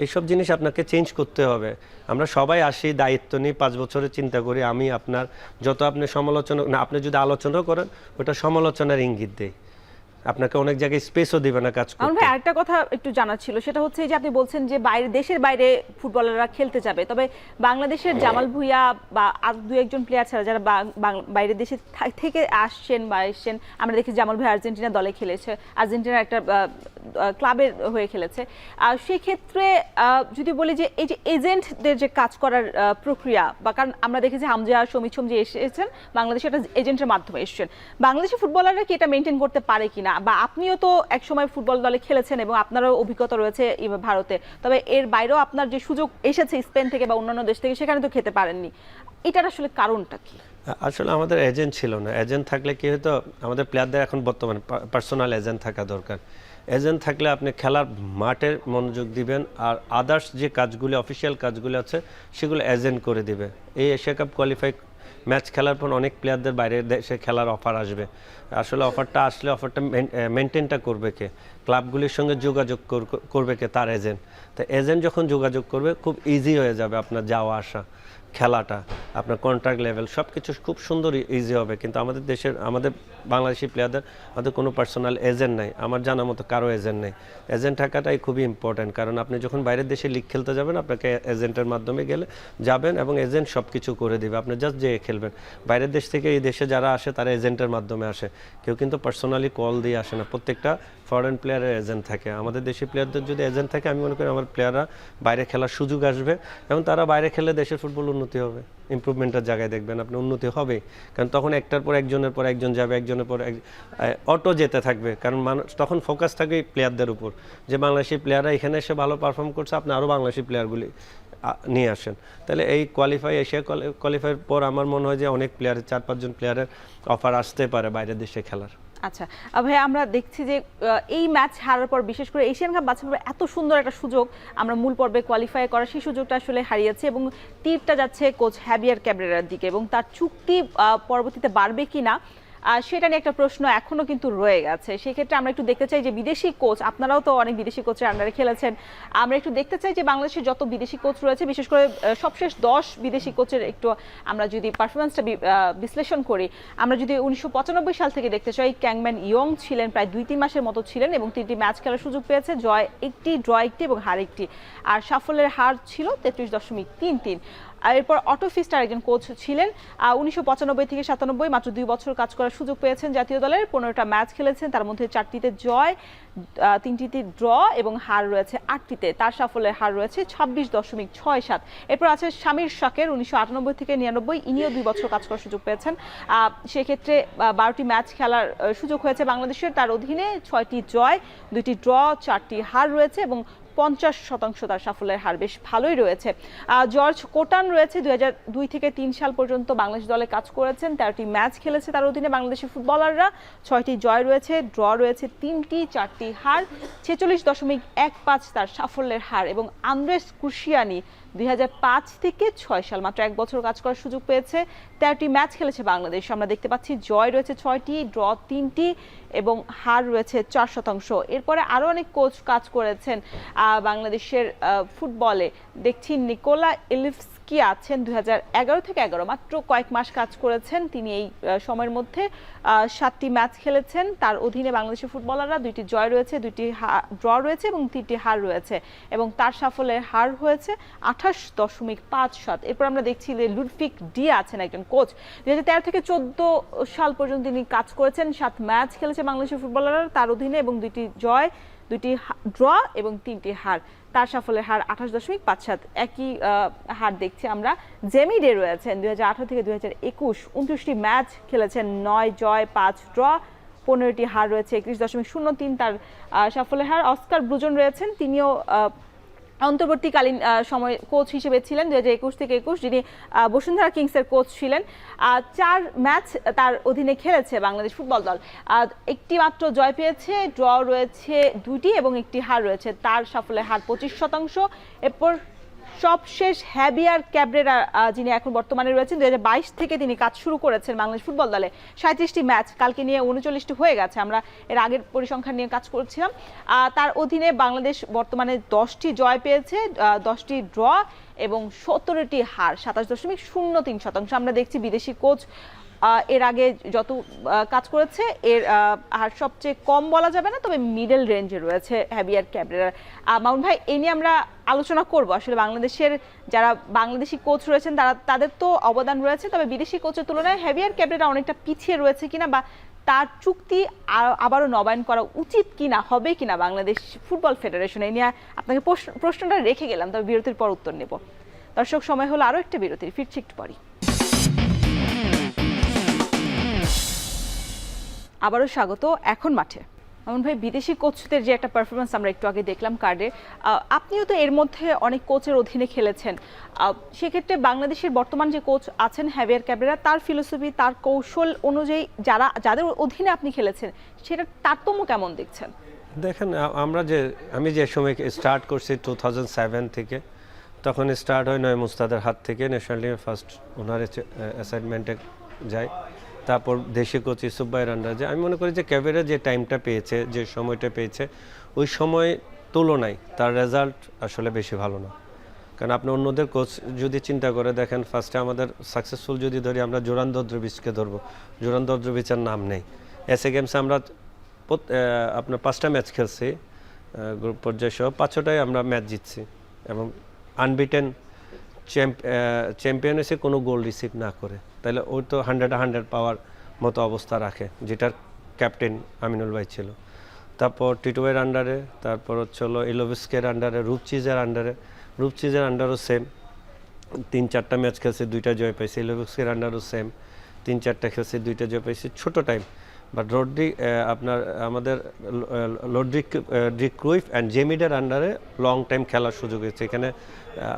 B: এইসব জিনিস আপনাকে চেঞ্জ করতে হবে। আমরা সবাই আসি, দায়িত্ব নিই, 5 বছরের চিন্তা করি, আমি আপনার যত আপনি সমালোচনা না, আপনি যদি আলোচনাও করেন ওটা সমালোচনার ইঙ্গিত দেয়, আপনাকে অনেক জায়গায় স্পেসও দিবে না কাজ করতে।
A: ভাই আরেকটা কথা একটু জানার ছিল, সেটা হচ্ছে যে আপনি বলছেন যে দেশের বাইরে ফুটবলাররা খেলতে যাবে, তবে বাংলাদেশের জামাল ভুঁইয়া বা আর 2-1 প্লেয়ার ছাড়া যারা বাইরের দেশে থেকে আসছেন বা এসছেন, আমরা দেখি জামাল ভুঁইয়া আর্জেন্টিনা দলে খেলেছে, আর্জেন্টিনার একটা ক্লাবের হয়ে খেলেছে। সেই ক্ষেত্রে যদি বলি যে এই যে এজেন্টদের যে কাজ করার প্রক্রিয়া, বা কারণ আমরা দেখেছি হামজা, সমিত যে এসেছেন বাংলাদেশে একটা এজেন্টের মাধ্যমে এসেছেন, বাংলাদেশি ফুটবলাররা কি এটা মেনটেন করতে পারে কিনা? বা আপনিও তো একসময় ফুটবল দলে খেলেছেন এবং আপনারও অভিজ্ঞতা রয়েছে ভারতে, তবে এর বাইরেও আপনার যে সুযোগ এসেছে স্পেন থেকে বা অন্যান্য দেশ থেকে, সেখানে তো খেতে পারেননি, এটার আসলে কারণটা কি?
B: আসলে আমাদের এজেন্ট ছিল না। এজেন্ট থাকলে কি হতো, আমাদের প্লেয়ারদের এখন বর্তমানে পার্সোনাল এজেন্ট থাকা দরকার। এজেন্ট থাকলে আপনি খেলার মাঠে মনোযোগ দিবেন, আর আদার্স যে কাজগুলি, অফিসিয়াল কাজগুলি আছে সেগুলো এজেন্ট করে দিবে। এই এশিয়া কাপ কোয়ালিফাই ম্যাচ খেলার পর অনেক প্লেয়ারদের বাইরের দেশে খেলার অফার আসবে। আসলে অফারটা আসলে অফারটা মেনটেনটা করবে কে, ক্লাবগুলির সঙ্গে যোগাযোগ করবে কে, তার এজেন্ট। তো এজেন্ট যখন যোগাযোগ করবে খুব ইজি হয়ে যাবে আপনার যাওয়া আসা, খেলাটা, আপনার কন্ট্রাক্ট লেভেল সব কিছু খুব সুন্দর ইজি হবে। কিন্তু আমাদের দেশের, আমাদের বাংলাদেশি প্লেয়ারদের আমাদের কোনো পার্সোনাল এজেন্ট নাই, আমার জানা মতো কারো এজেন্ট নেই। এজেন্ট থাকাটাই খুবই ইম্পর্ট্যান্ট, কারণ আপনি যখন বাইরের দেশে লিগ খেলতে যাবেন আপনাকে এজেন্টের মাধ্যমে গেলে যাবেন, এবং এজেন্ট সব কিছু করে দেবে, আপনি জাস্ট যেয়ে খেলবেন। বাইরের দেশ থেকে এই দেশে যারা আসে তারা এজেন্টের মাধ্যমে আসে, কেউ কিন্তু পার্সোনালি কল দিয়ে আসে না। প্রত্যেকটা ফরেন প্লেয়ারের এজেন্ট থাকে। আমাদের দেশি প্লেয়ারদের যদি এজেন্ট থাকে, আমি মনে করি আমার প্লেয়াররা বাইরে খেলার সুযোগ আসবে, এবং তারা বাইরে খেলে দেশের ফুটবল উন্নতি হবে। ইমপ্রুভমেন্টের জায়গায় দেখবেন আপনি উন্নতি হবে, কারণ তখন একটার পর একজনের পর একজন যাবে, একজনের পর অটো যেতে থাকবে, কারণ মানুষ তখন ফোকাস থাকবে প্লেয়ারদের উপর, যে বাংলাদেশি প্লেয়াররা এখানে এসে ভালো পারফর্ম করছে, আপনি আরও বাংলাদেশি প্লেয়ারগুলি নিয়ে আসেন। তাহলে এই এশিয়া কোয়ালিফাইয়ের পর আমার মনে হয় যে অনেক প্লেয়ারের, 4-5 জন প্লেয়ারের অফার আসতে পারে বাইরের দেশে খেলার।
A: আচ্ছা ভাই, আমরা দেখছি যে এই ম্যাচ হারার পর, বিশেষ করে এশিয়ান কাপ বাছাই পর্বে এত সুন্দর একটা সুযোগ আমরা মূল পর্বে কোয়ালিফাই করার, সেই সুযোগটা আসলে হারিয়েছে, এবং তীরটা যাচ্ছে কোচ হ্যাভিয়ার ক্যাব্রেরার দিকে, এবং তার চুক্তি পরবর্তীতে বাড়বে কিনা সেটা নিয়ে একটা প্রশ্ন এখনো কিন্তু রয়ে গেছে। সেক্ষেত্রে আমরা একটু দেখতে চাই যে বিদেশি কোচ, আপনারাও তো অনেক বিদেশি কোচের আন্ডারে খেলেছেন, আমরা একটু দেখতে চাই যে বাংলাদেশের যত বিদেশি কোচ রয়েছে, বিশেষ করে সবশেষ 10 বিদেশি কোচের একটু আমরা যদি পারফরমেন্সটা বিশ্লেষণ করি, আমরা যদি 1995 সাল থেকে দেখতে চাই, ক্যাংম্যান ইয়ং ছিলেন, প্রায় 2-3 মাসের মতো ছিলেন, এবং 3টি ম্যাচ খেলার সুযোগ পেয়েছে, জয় 1টি, ড্র 1টি এবং হার 1টি, আর সাফল্যের হার ছিল 33.33। আর এরপর অটো ফিস্টার একজন কোচ ছিলেন। 1995 থেকে 97 মাত্র 2 বছর কাজ করার সুযোগ পেয়েছেন জাতীয় দলের। 15টা ম্যাচ খেলেছেন, তার মধ্যে 4টিতে জয়, 3টিতে ড্র এবং হার রয়েছে 8টিতে। তার সাফল্যের হার রয়েছে 26.67। এরপর আছে শামির শাকের, 1998 থেকে 99, ইনিও 2 বছর কাজ করার সুযোগ পেয়েছেন। সেক্ষেত্রে 12টি ম্যাচ খেলার সুযোগ হয়েছে বাংলাদেশের। তার অধীনে 6টি জয়, 2টি ড্র, 4টি হার রয়েছে এবং 50% তার সাফল্যের হার বেশ ভালোই রয়েছে। জর্জ কোটান রয়েছে, 2002 থেকে 3 সাল পর্যন্ত বাংলাদেশ দলে কাজ করেছেন। 13টি ম্যাচ খেলেছে তার অধীনে বাংলাদেশি ফুটবলাররা। 6টি জয় রয়েছে, ড্র রয়েছে 3টি, 4টি হার, 46.15 তার সাফল্যের হার। এবং আন্দ্রেস ক্রুশিয়ানি 2005 থেকে 6 সাল, মাত্র 1 বছর কাজ করার সুযোগ পেয়েছে। 13টি ম্যাচ খেলেছে বাংলাদেশ। আমরা দেখতে পাচ্ছি জয় রয়েছে 6টি, ড্র 3টি এবং হার রয়েছে 4%। এরপরে আরও অনেক কোচ কাজ করেছেন বাংলাদেশের ফুটবলে। দেখছি নিকোলা এলিফস্কি আছেন, 2011 থেকে 11, মাত্র কয়েক মাস কাজ করেছেন তিনি। এই সময়ের মধ্যে 7টি ম্যাচ খেলেছেন। তার অধীনে বাংলাদেশের ফুটবলাররা 2টি জয় রয়েছে, 2টি ড্র রয়েছে এবং 3টি হার রয়েছে এবং তার সাফল্যের হার হয়েছে 28.57। এরপর আমরা দেখছি যে লুডভিগ ডি আছেন একজন কোচ, 2013 থেকে 14 সাল পর্যন্ত তিনি কাজ করেছেন। 7 ম্যাচ খেলেছে বাংলাদেশের ফুটবলাররা তার অধীনে এবং 2টি জয়, 2টি ড্র এবং 3টি হার। তার সাফল্যের হার 28.57। একই হার দেখছি আমরা জেমি ডে রয়েছেন, 2018 থেকে 2021, 29টি ম্যাচ খেলেছেন, 9 জয়, 5 ড্র, 15টি হার রয়েছে, 31.03 তার সাফল্যের হার। অস্কার ব্রুজন রয়েছেন, তিনিও অন্তর্বর্তীকালীন সময় কোচ হিসেবে ছিলেন 2021 থেকে 21, যিনি বসুন্ধরা কিংসের কোচ ছিলেন। 4 ম্যাচ তার অধীনে খেলেছে বাংলাদেশ ফুটবল দল, 1টি মাত্র জয় পেয়েছে, ড্র রয়েছে 2টি এবং 1টি হার রয়েছে। তার সাফল্যের হার 25%। এরপর সবশেষ হ্যাভিয়ার ক্যাব্রেরা, যিনি এখন বর্তমানে রয়েছেন, 2022 থেকে তিনি কাজ শুরু করেছেন বাংলাদেশ ফুটবল দলে। 37টি ম্যাচ, কালকে নিয়ে 39টি হয়ে গেছে, আমরা এর আগের পরিসংখ্যান নিয়ে কাজ করছিলাম। তার অধীনে বাংলাদেশ বর্তমানে 10টি জয় পেয়েছে, 10টি ড্র এবং 17টি হার, 27.03%। আমরা দেখছি বিদেশি কোচ এর আগে যত কাজ করেছে এর হার সবচেয়ে কম বলা যাবে না, তবে মিডল রেঞ্জে রয়েছে হ্যাভিয়ার ক্যাব্রেরা। মামুন ভাই, এই নিয়ে আমরা আলোচনা করব। আসলে বাংলাদেশের যারা বাংলাদেশি কোচ রয়েছেন তাদের তো অবদান রয়েছে, তবে বিদেশি কোচের তুলনায় হ্যাভিয়ার ক্যাব্রেরা অনেকটা পিছিয়ে রয়েছে কিনা, বা তার চুক্তি আবারও নবায়ন করা উচিত কিনা, হবে কিনা বাংলাদেশ ফুটবল ফেডারেশন, এই নিয়ে আপনাকে প্রশ্নটা রেখে গেলাম, তবে বিরতির পর উত্তর নেব। দর্শক, সময় হলো আরও একটা বিরতির, ফিরছি একটু পরই। আবারও স্বাগত এখন মাঠে। মামুন ভাই, বিদেশি কোচদের যে একটা পারফরমেন্স আমরা একটু আগে দেখলাম কার্ডে, আপনিও তো এর মধ্যে অনেক কোচের অধীনে খেলেছেন, সেক্ষেত্রে বাংলাদেশের বর্তমান যে কোচ আছেন হ্যাভিয়ার ক্যাব্রেরা, তার ফিলোসফি, তার কৌশল অনুযায়ী যাদের অধীনে আপনি খেলেছেন, সেটার তারতম্য কেমন দেখছেন?
B: দেখেন, আমি যে সময় স্টার্ট করছি 2007 থেকে, তখন স্টার্ট হয় নয় মুস্তাদের হাত থেকে, ন্যাশনাল টিমে ফার্স্ট ওনার অ্যাসাইনমেন্টে যায়, তারপর দেশি কোচ ইউসুফ ভাইয়ের আন্ডারে। আমি মনে করি যে ক্যাবেরা যে টাইমটা পেয়েছে, যে সময়টা পেয়েছে, ওই সময় তুলনায় তার রেজাল্ট আসলে বেশি ভালো না। কারণ আপনি অন্যদের কোচ যদি চিন্তা করে দেখেন, ফার্স্টে আমাদের সাকসেসফুল যদি ধরি, আমরা জোরান দদ্রবিচকে ধরবো, জোরান দদ্রবিচের নাম নেই। এসএ গেমসে আমরা আপনার 5টা ম্যাচ খেলছি, গ্রুপ পর্যায়ে সহ 5টাই আমরা ম্যাচ জিতছি এবং আনবিটেন চ্যাম্পিয়ন এসে কোনো গোল রিসিভ না করে, তাহলে ওই তো 100 পাওয়ার মতো অবস্থা রাখে, যেটার ক্যাপ্টেন আমিনুল ভাই ছিল। তারপর টিটু ভাইয়ের আন্ডারে, তারপর হলো ইলোভিস্কের আন্ডারে, রূপচিজের আন্ডারও সেম 3-4টা ম্যাচ খেলছে, 2টা জয় পাইছে। ইলোভিস্কের আন্ডারও সেম 3-4টা খেলছে, 2টা জয় পাইছে, ছোট টাইম। বাট আমাদের লড্রিক ক্রুইফ অ্যান্ড জেমিডের আন্ডারে লং টাইম খেলার সুযোগ হয়েছে। এখানে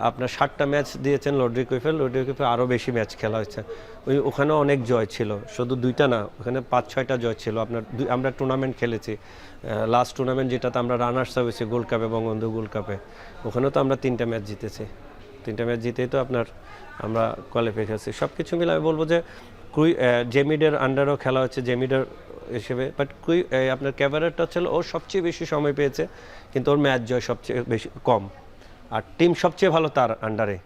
B: আপনার 7টা ম্যাচ দিয়েছেন লড্রিক ক্রুইফে আরও বেশি ম্যাচ খেলা হয়েছে। ওখানেও অনেক জয় ছিল, শুধু 2টা না, ওখানে 5-6টা জয় ছিল। আমরা টুর্নামেন্ট খেলেছি, লাস্ট টুর্নামেন্ট যেটাতে আমরা রানার্স আপ হয়েছি গোল্ড কাপে, বঙ্গবন্ধু গোল্ড কাপে, ওখানেও তো আমরা 3টা ম্যাচ জিতেছি। 3টা ম্যাচ জিতেই তো আমরা কোয়ালিফাই খেলছি। সব কিছু মিলে আমি বলবো যে জেমিডের আন্ডারও খেলা হচ্ছে জেমিডের হিসেবে, বাট আপনার ক্যাভারেটটা ছিল ও সবচেয়ে বেশি সময় পেয়েছে, কিন্তু ওর ম্যাচ জয় সবচেয়ে বেশি কম, আর টিম সবচেয়ে ভালো তার আন্ডারে,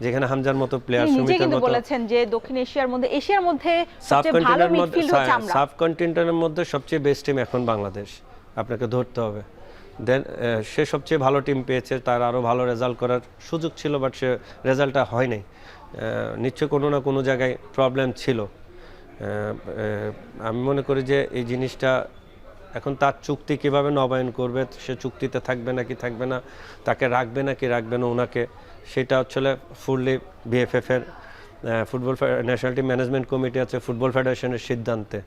B: যেখানে হামজার মতো প্লেয়ার, সুমিতের মতো
A: বলেছেন যে দক্ষিণ এশিয়ার মধ্যে সবচেয়ে ভালো মিডফিল্ড হচ্ছে আমরা,
B: সাবকন্টিনেন্টের মধ্যে সবচেয়ে বেস্ট টিম এখন বাংলাদেশ, আপনাকে ধরতে হবে। দেন সে সবচেয়ে ভালো টিম পেয়েছে, তার আরও ভালো রেজাল্ট করার সুযোগ ছিল, বাট সে রেজাল্টটা হয় নাই। নিশ্চয় কোনো না কোনো জায়গায় প্রবলেম ছিল। আমি মনে করি যে এই জিনিসটা এখন তার চুক্তি কিভাবে নবায়ন করবে, সে চুক্তিতে থাকবে নাকি থাকবে না, তাকে রাখবে নাকি রাখবে না ওনাকে, সেটা আসলে ফুললি বিএফএফের football national team management committee আছে, ফুটবল ফেডারেশনের সিদ্ধান্তে।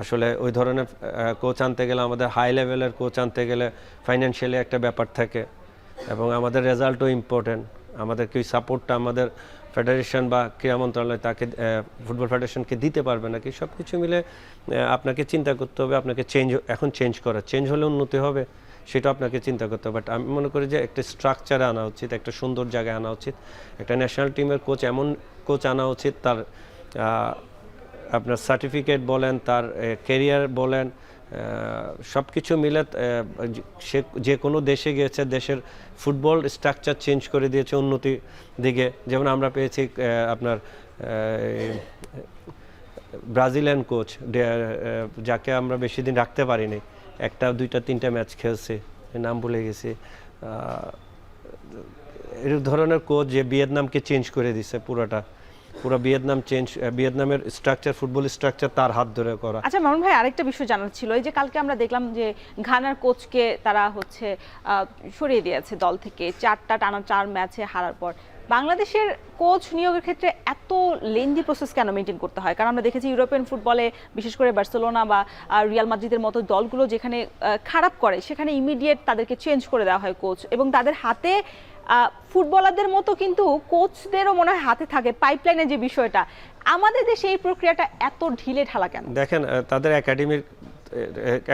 B: আসলে ওই ধরনের কোচ আনতে গেলে, আমাদের হাই লেভেলের কোচ আনতে গেলে ফাইন্যান্সিয়ালি একটা ব্যাপার থাকে এবং আমাদের রেজাল্টও ইম্পর্টেন্ট। আমাদের কি সাপোর্টটা আমাদের ফেডারেশন বা ক্রীড়া মন্ত্রণালয় তাকে ফুটবল ফেডারেশনকে দিতে পারবে নাকি, সব কিছু মিলে আপনাকে চিন্তা করতে হবে। আপনাকে চেঞ্জ হলে উন্নতি হবে, সেটা আপনাকে চিন্তা করতে হবে। বাট আমি মনে করি যে একটা স্ট্রাকচারে আনা উচিত, একটা সুন্দর জায়গায় আনা উচিত। একটা ন্যাশনাল টিমের কোচ এমন কোচ আনা উচিত, তার আপনার সার্টিফিকেট বলেন, তার কেরিয়ার বলেন, সব কিছু মিলে সে যে কোনো দেশে গিয়েছে, দেশের ফুটবল স্ট্রাকচার চেঞ্জ করে দিয়েছে উন্নতির দিকে। যেমন আমরা পেয়েছি আপনার ব্রাজিলিয়ান কোচ, যাকে আমরা বেশি দিন রাখতে পারিনি, একটা দুইটা তিনটা ম্যাচ খেলছে, নাম ভুলে গেছি। এই ধরনের কোচ যে ভিয়েতনামকে চেঞ্জ করে দিছে, পুরো ভিয়েতনামের স্ট্রাকচার, ফুটবল স্ট্রাকচার তার হাত ধরে করা।
A: আচ্ছা মামুন ভাই, আরেকটা বিষয় জানার ছিল, এই যে কালকে আমরা দেখলাম যে ঘানার কোচকে তারা সরিয়ে দিয়েছে দল থেকে, টানা 4 ম্যাচে হারার পর। বাংলাদেশের কোচ নিয়োগের ক্ষেত্রে এত লেন্দি প্রসেস কেন মেনটেন করতে হয়? কারণ আমরা দেখেছি ইউরোপিয়ান ফুটবলে, বিশেষ করে বার্সেলোনা বা রিয়াল মাদ্রিদের মতো দলগুলো যেখানে খারাপ করে, সেখানে ইমিডিয়েট তাদেরকে চেঞ্জ করে দেওয়া হয় কোচ, এবং তাদের হাতে ফুটবলারদের মতো কিন্তু কোচদেরও মনে হয় হাতে থাকে পাইপলাইনের যে বিষয়টা। আমাদের দেশে এই প্রক্রিয়াটা এত ঢিলে ঢালা কেন?
B: দেখেন, তাদের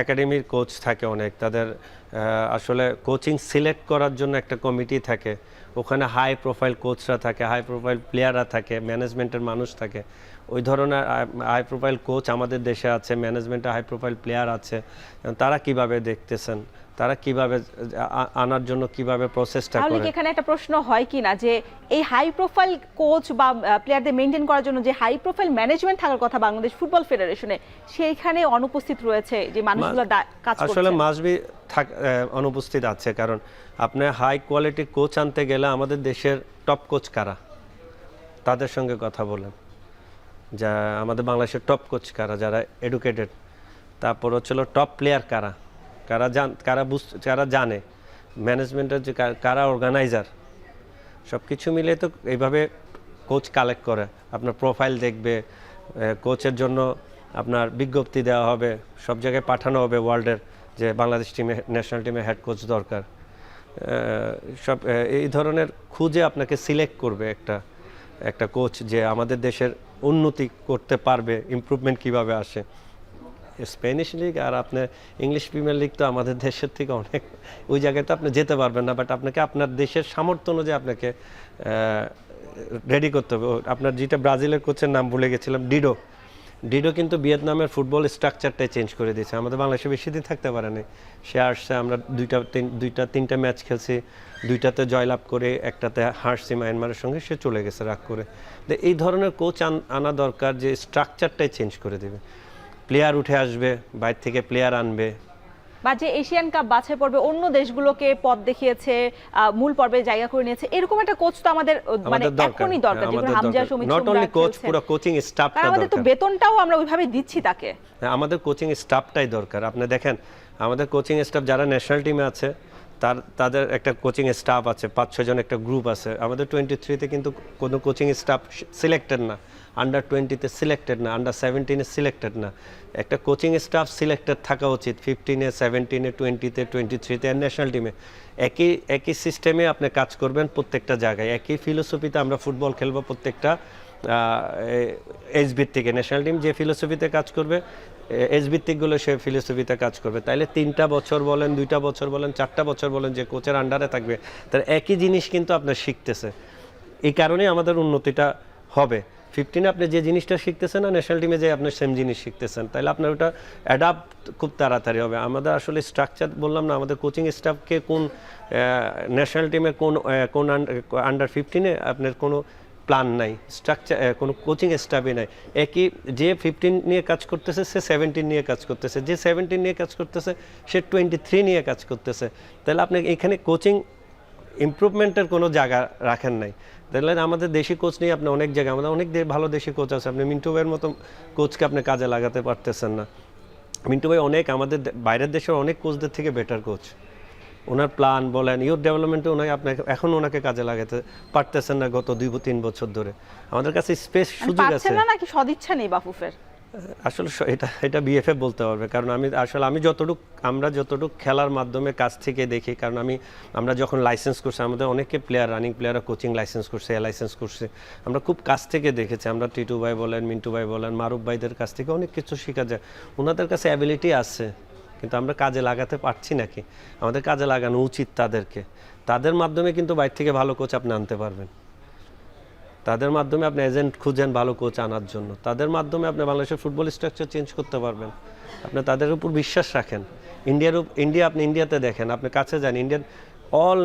B: একাডেমির কোচ থাকে অনেক, তাদের আসলে কোচিং সিলেক্ট করার জন্য একটা কমিটি থাকে, ওখানে হাই প্রোফাইল কোচরা থাকে, হাই প্রোফাইল প্লেয়াররা থাকে, ম্যানেজমেন্টের মানুষ থাকে। ওই ধরনের হাই প্রোফাইল কোচ আমাদের দেশে আছে, ম্যানেজমেন্টে হাই প্রোফাইল প্লেয়ার আছে। তারা কিভাবে দেখতেছেন, তারা কিভাবে আনার জন্য কিভাবে প্রসেসটা করে।
A: তাহলে এখানে একটা প্রশ্ন হয় কি না, যে এই হাই প্রোফাইল কোচ বা প্লেয়ারদের মেইনটেইন করার জন্য যে হাই প্রোফাইল ম্যানেজমেন্ট থাকার কথা বাংলাদেশ ফুটবল ফেডারেশনে, সেইখানে অনুপস্থিত রয়েছে যে মানুষগুলো কাজ করছে?
B: আসলে মাসবি অনুপস্থিত আছে, কারণ আপনি হাই কোয়ালিটি কোচ আনতে গেলে আমাদের দেশের টপ কোচ কারা, তাদের সঙ্গে কথা বলেন। যা আমাদের বাংলাদেশের টপ কোচ কারা, যারা এডুকেটেড। তারপর হচ্ছিল টপ প্লেয়ার কারা, কারা জানে ম্যানেজমেন্টের, যে কারা অর্গানাইজার। সব কিছু মিলে তো এইভাবে কোচ কালেক্ট করে। আপনার প্রোফাইল দেখবে, কোচের জন্য আপনার বিজ্ঞপ্তি দেওয়া হবে, সব জায়গায় পাঠানো হবে ওয়ার্ল্ডের, যে বাংলাদেশ ন্যাশনাল টিমের হেড কোচ দরকার। সব এই ধরনের খুঁজে আপনাকে সিলেক্ট করবে একটা কোচ, যে আমাদের দেশের উন্নতি করতে পারবে, ইমপ্রুভমেন্ট কিভাবে আসে। স্প্যানিশ লিগ আর আপনার ইংলিশ প্রিমিয়ার লিগ তো আমাদের দেশের থেকে অনেক, ওই জায়গায় তো আপনি যেতে পারবেন না। বাট আপনাকে আপনার দেশের সামর্থ্য অনুযায়ী আপনাকে রেডি করতে হবে। আপনার যেটা ব্রাজিলের কোচের নাম ভুলে গেছিলাম, ডিডো কিন্তু ভিয়েতনামের ফুটবল স্ট্রাকচারটাই চেঞ্জ করে দিয়েছে। আমাদের বাংলাদেশে বেশি দিন থাকতে পারেনি, সে আসছে, আমরা তিনটা ম্যাচ খেলছি, দুইটাতে জয়লাভ করে একটাতে হারছি মায়ানমারের সঙ্গে, সে চলে গেছে রাগ করে। এই ধরনের কোচ আনা দরকার, যে স্ট্রাকচারটাই চেঞ্জ করে দেবে। প্লেয়ার উঠে আসবে, বাইরে থেকে প্লেয়ার আনবে।
A: বা যে এশিয়ান কাপ বাছাই পর্বে অন্য দেশগুলোকে পথ দেখিয়েছে, মূল পর্বে জায়গা করে নিয়েছে, এরকম একটা কোচ তো আমাদের মানে এখনই দরকার। যেগুলো Hamza, Sumit,
B: not only coach, পুরো কোচিং স্টাফটা দরকার।
A: আমাদের তো বেতনটাও আমরা ওইভাবে দিচ্ছি তাকে।
B: আমাদের কোচিং স্টাফটাই দরকার। আপনি দেখেন, আমাদের কোচিং স্টাফ যারা ন্যাশনাল টিমে আছে, তাদের একটা কোচিং স্টাফ আছে, 5-6 জন একটা গ্রুপ আছে। আমাদের 23-তে কিন্তু কোনো কোচিং স্টাফ সিলেক্টেড না, আন্ডার 20-তে সিলেক্টেড না, আন্ডার 17-এ সিলেক্টেড না। একটা কোচিং স্টাফ সিলেক্টেড থাকা উচিত 15-এ, 17-এ, 20-তে, 23-তে আর ন্যাশনাল টিমে। একই সিস্টেমে আপনি কাজ করবেন প্রত্যেকটা জায়গায়, একই ফিলোসফিতে আমরা ফুটবল খেলবো। প্রত্যেকটা এজ ভিত্তিকে ন্যাশনাল টিম যে ফিলোসফিতে কাজ করবে, এজ ভিত্তিকগুলো সে ফিলোসফিতে কাজ করবে। তাইলে 3টা বছর বলেন, 2টা বছর বলেন, 4টা বছর বলেন, যে কোচের আন্ডারে থাকবে, তার একই জিনিস কিন্তু আপনার শিখতেছে। এই কারণেই আমাদের উন্নতিটা হবে। 15-এ আপনি যে জিনিসটা শিখতেছেন না, ন্যাশনাল টিমে যে আপনার সেম জিনিস শিখতেছেন, তাহলে আপনার ওটা অ্যাডাপ্ট খুব তাড়াতাড়ি হবে। আমাদের আসলে স্ট্রাকচার বললাম না, আমাদের কোচিং স্টাফকে কোন ন্যাশনাল টিমে কোন আন্ডার 15-এ আপনার কোনো প্ল্যান নাই, স্ট্রাকচার কোনো কোচিং স্টাফই নাই। একই যে 15 নিয়ে কাজ করতেছে, সে 17 নিয়ে কাজ করতেছে, যে 17 নিয়ে কাজ করতেছে, সে 23 নিয়ে কাজ করতেছে। তাহলে আপনি এখানে কোচিং ইমপ্রুভমেন্টের কোনো জায়গা রাখেন নাই। তাহলে আমাদের দেশি কোচ নিয়ে আপনি অনেক জায়গায়, আমাদের অনেক ভালো দেশি কোচ আছে, আপনি মিন্টু ভাইয়ের মতো কোচকে আপনি কাজে লাগাতে পারতেছেন না। মিন্টু ভাই অনেক আমাদের বাইরের দেশের অনেক কোচদের থেকে বেটার কোচ। ওনার প্ল্যান বলেন, ইউথ ডেভেলপমেন্টে ওনাকে আপনাকে এখন ওনাকে কাজে লাগাতে পারতেছেন না গত 2-3 বছর ধরে। আমাদের কাছে স্পেস সুযোগ আছে
A: পারছেন না নাকি সদিচ্ছা নেই বাফুফের?
B: আসলে এটা বিএফএফ বলতে পারবে, কারণ আমি আমরা যতটুকু খেলার মাধ্যমে কাছ থেকে দেখি, কারণ আমরা যখন লাইসেন্স করছি, আমাদের অনেকে রানিং প্লেয়াররা কোচিং লাইসেন্স করছে, লাইসেন্স করছে, আমরা খুব কাছ থেকে দেখেছি। আমরা টিটু ভাই বলেন, মিন্টু ভাই বলেন, মারুফ ভাইদের কাছ থেকে অনেক কিছু শেখা যায়। ওনাদের কাছে অ্যাবিলিটি আছে, কিন্তু আমরা কাজে লাগাতে পারছি নাকি? আমাদের কাজে লাগানো উচিত তাদেরকে। তাদের মাধ্যমে কিন্তু বাইরে থেকে ভালো কোচ আপনি আনতে পারবেন। তাদের মাধ্যমে আপনি এজেন্ট খুঁজেন ভালো কোচ আনার জন্য, তাদের মাধ্যমে আপনি বাংলাদেশের ফুটবল স্ট্রাকচার চেঞ্জ করতে পারবেন। আপনি তাদের উপর বিশ্বাস রাখেন। আপনি ইন্ডিয়াতে দেখেন, আপনি কাছে যান, ইন্ডিয়ান অল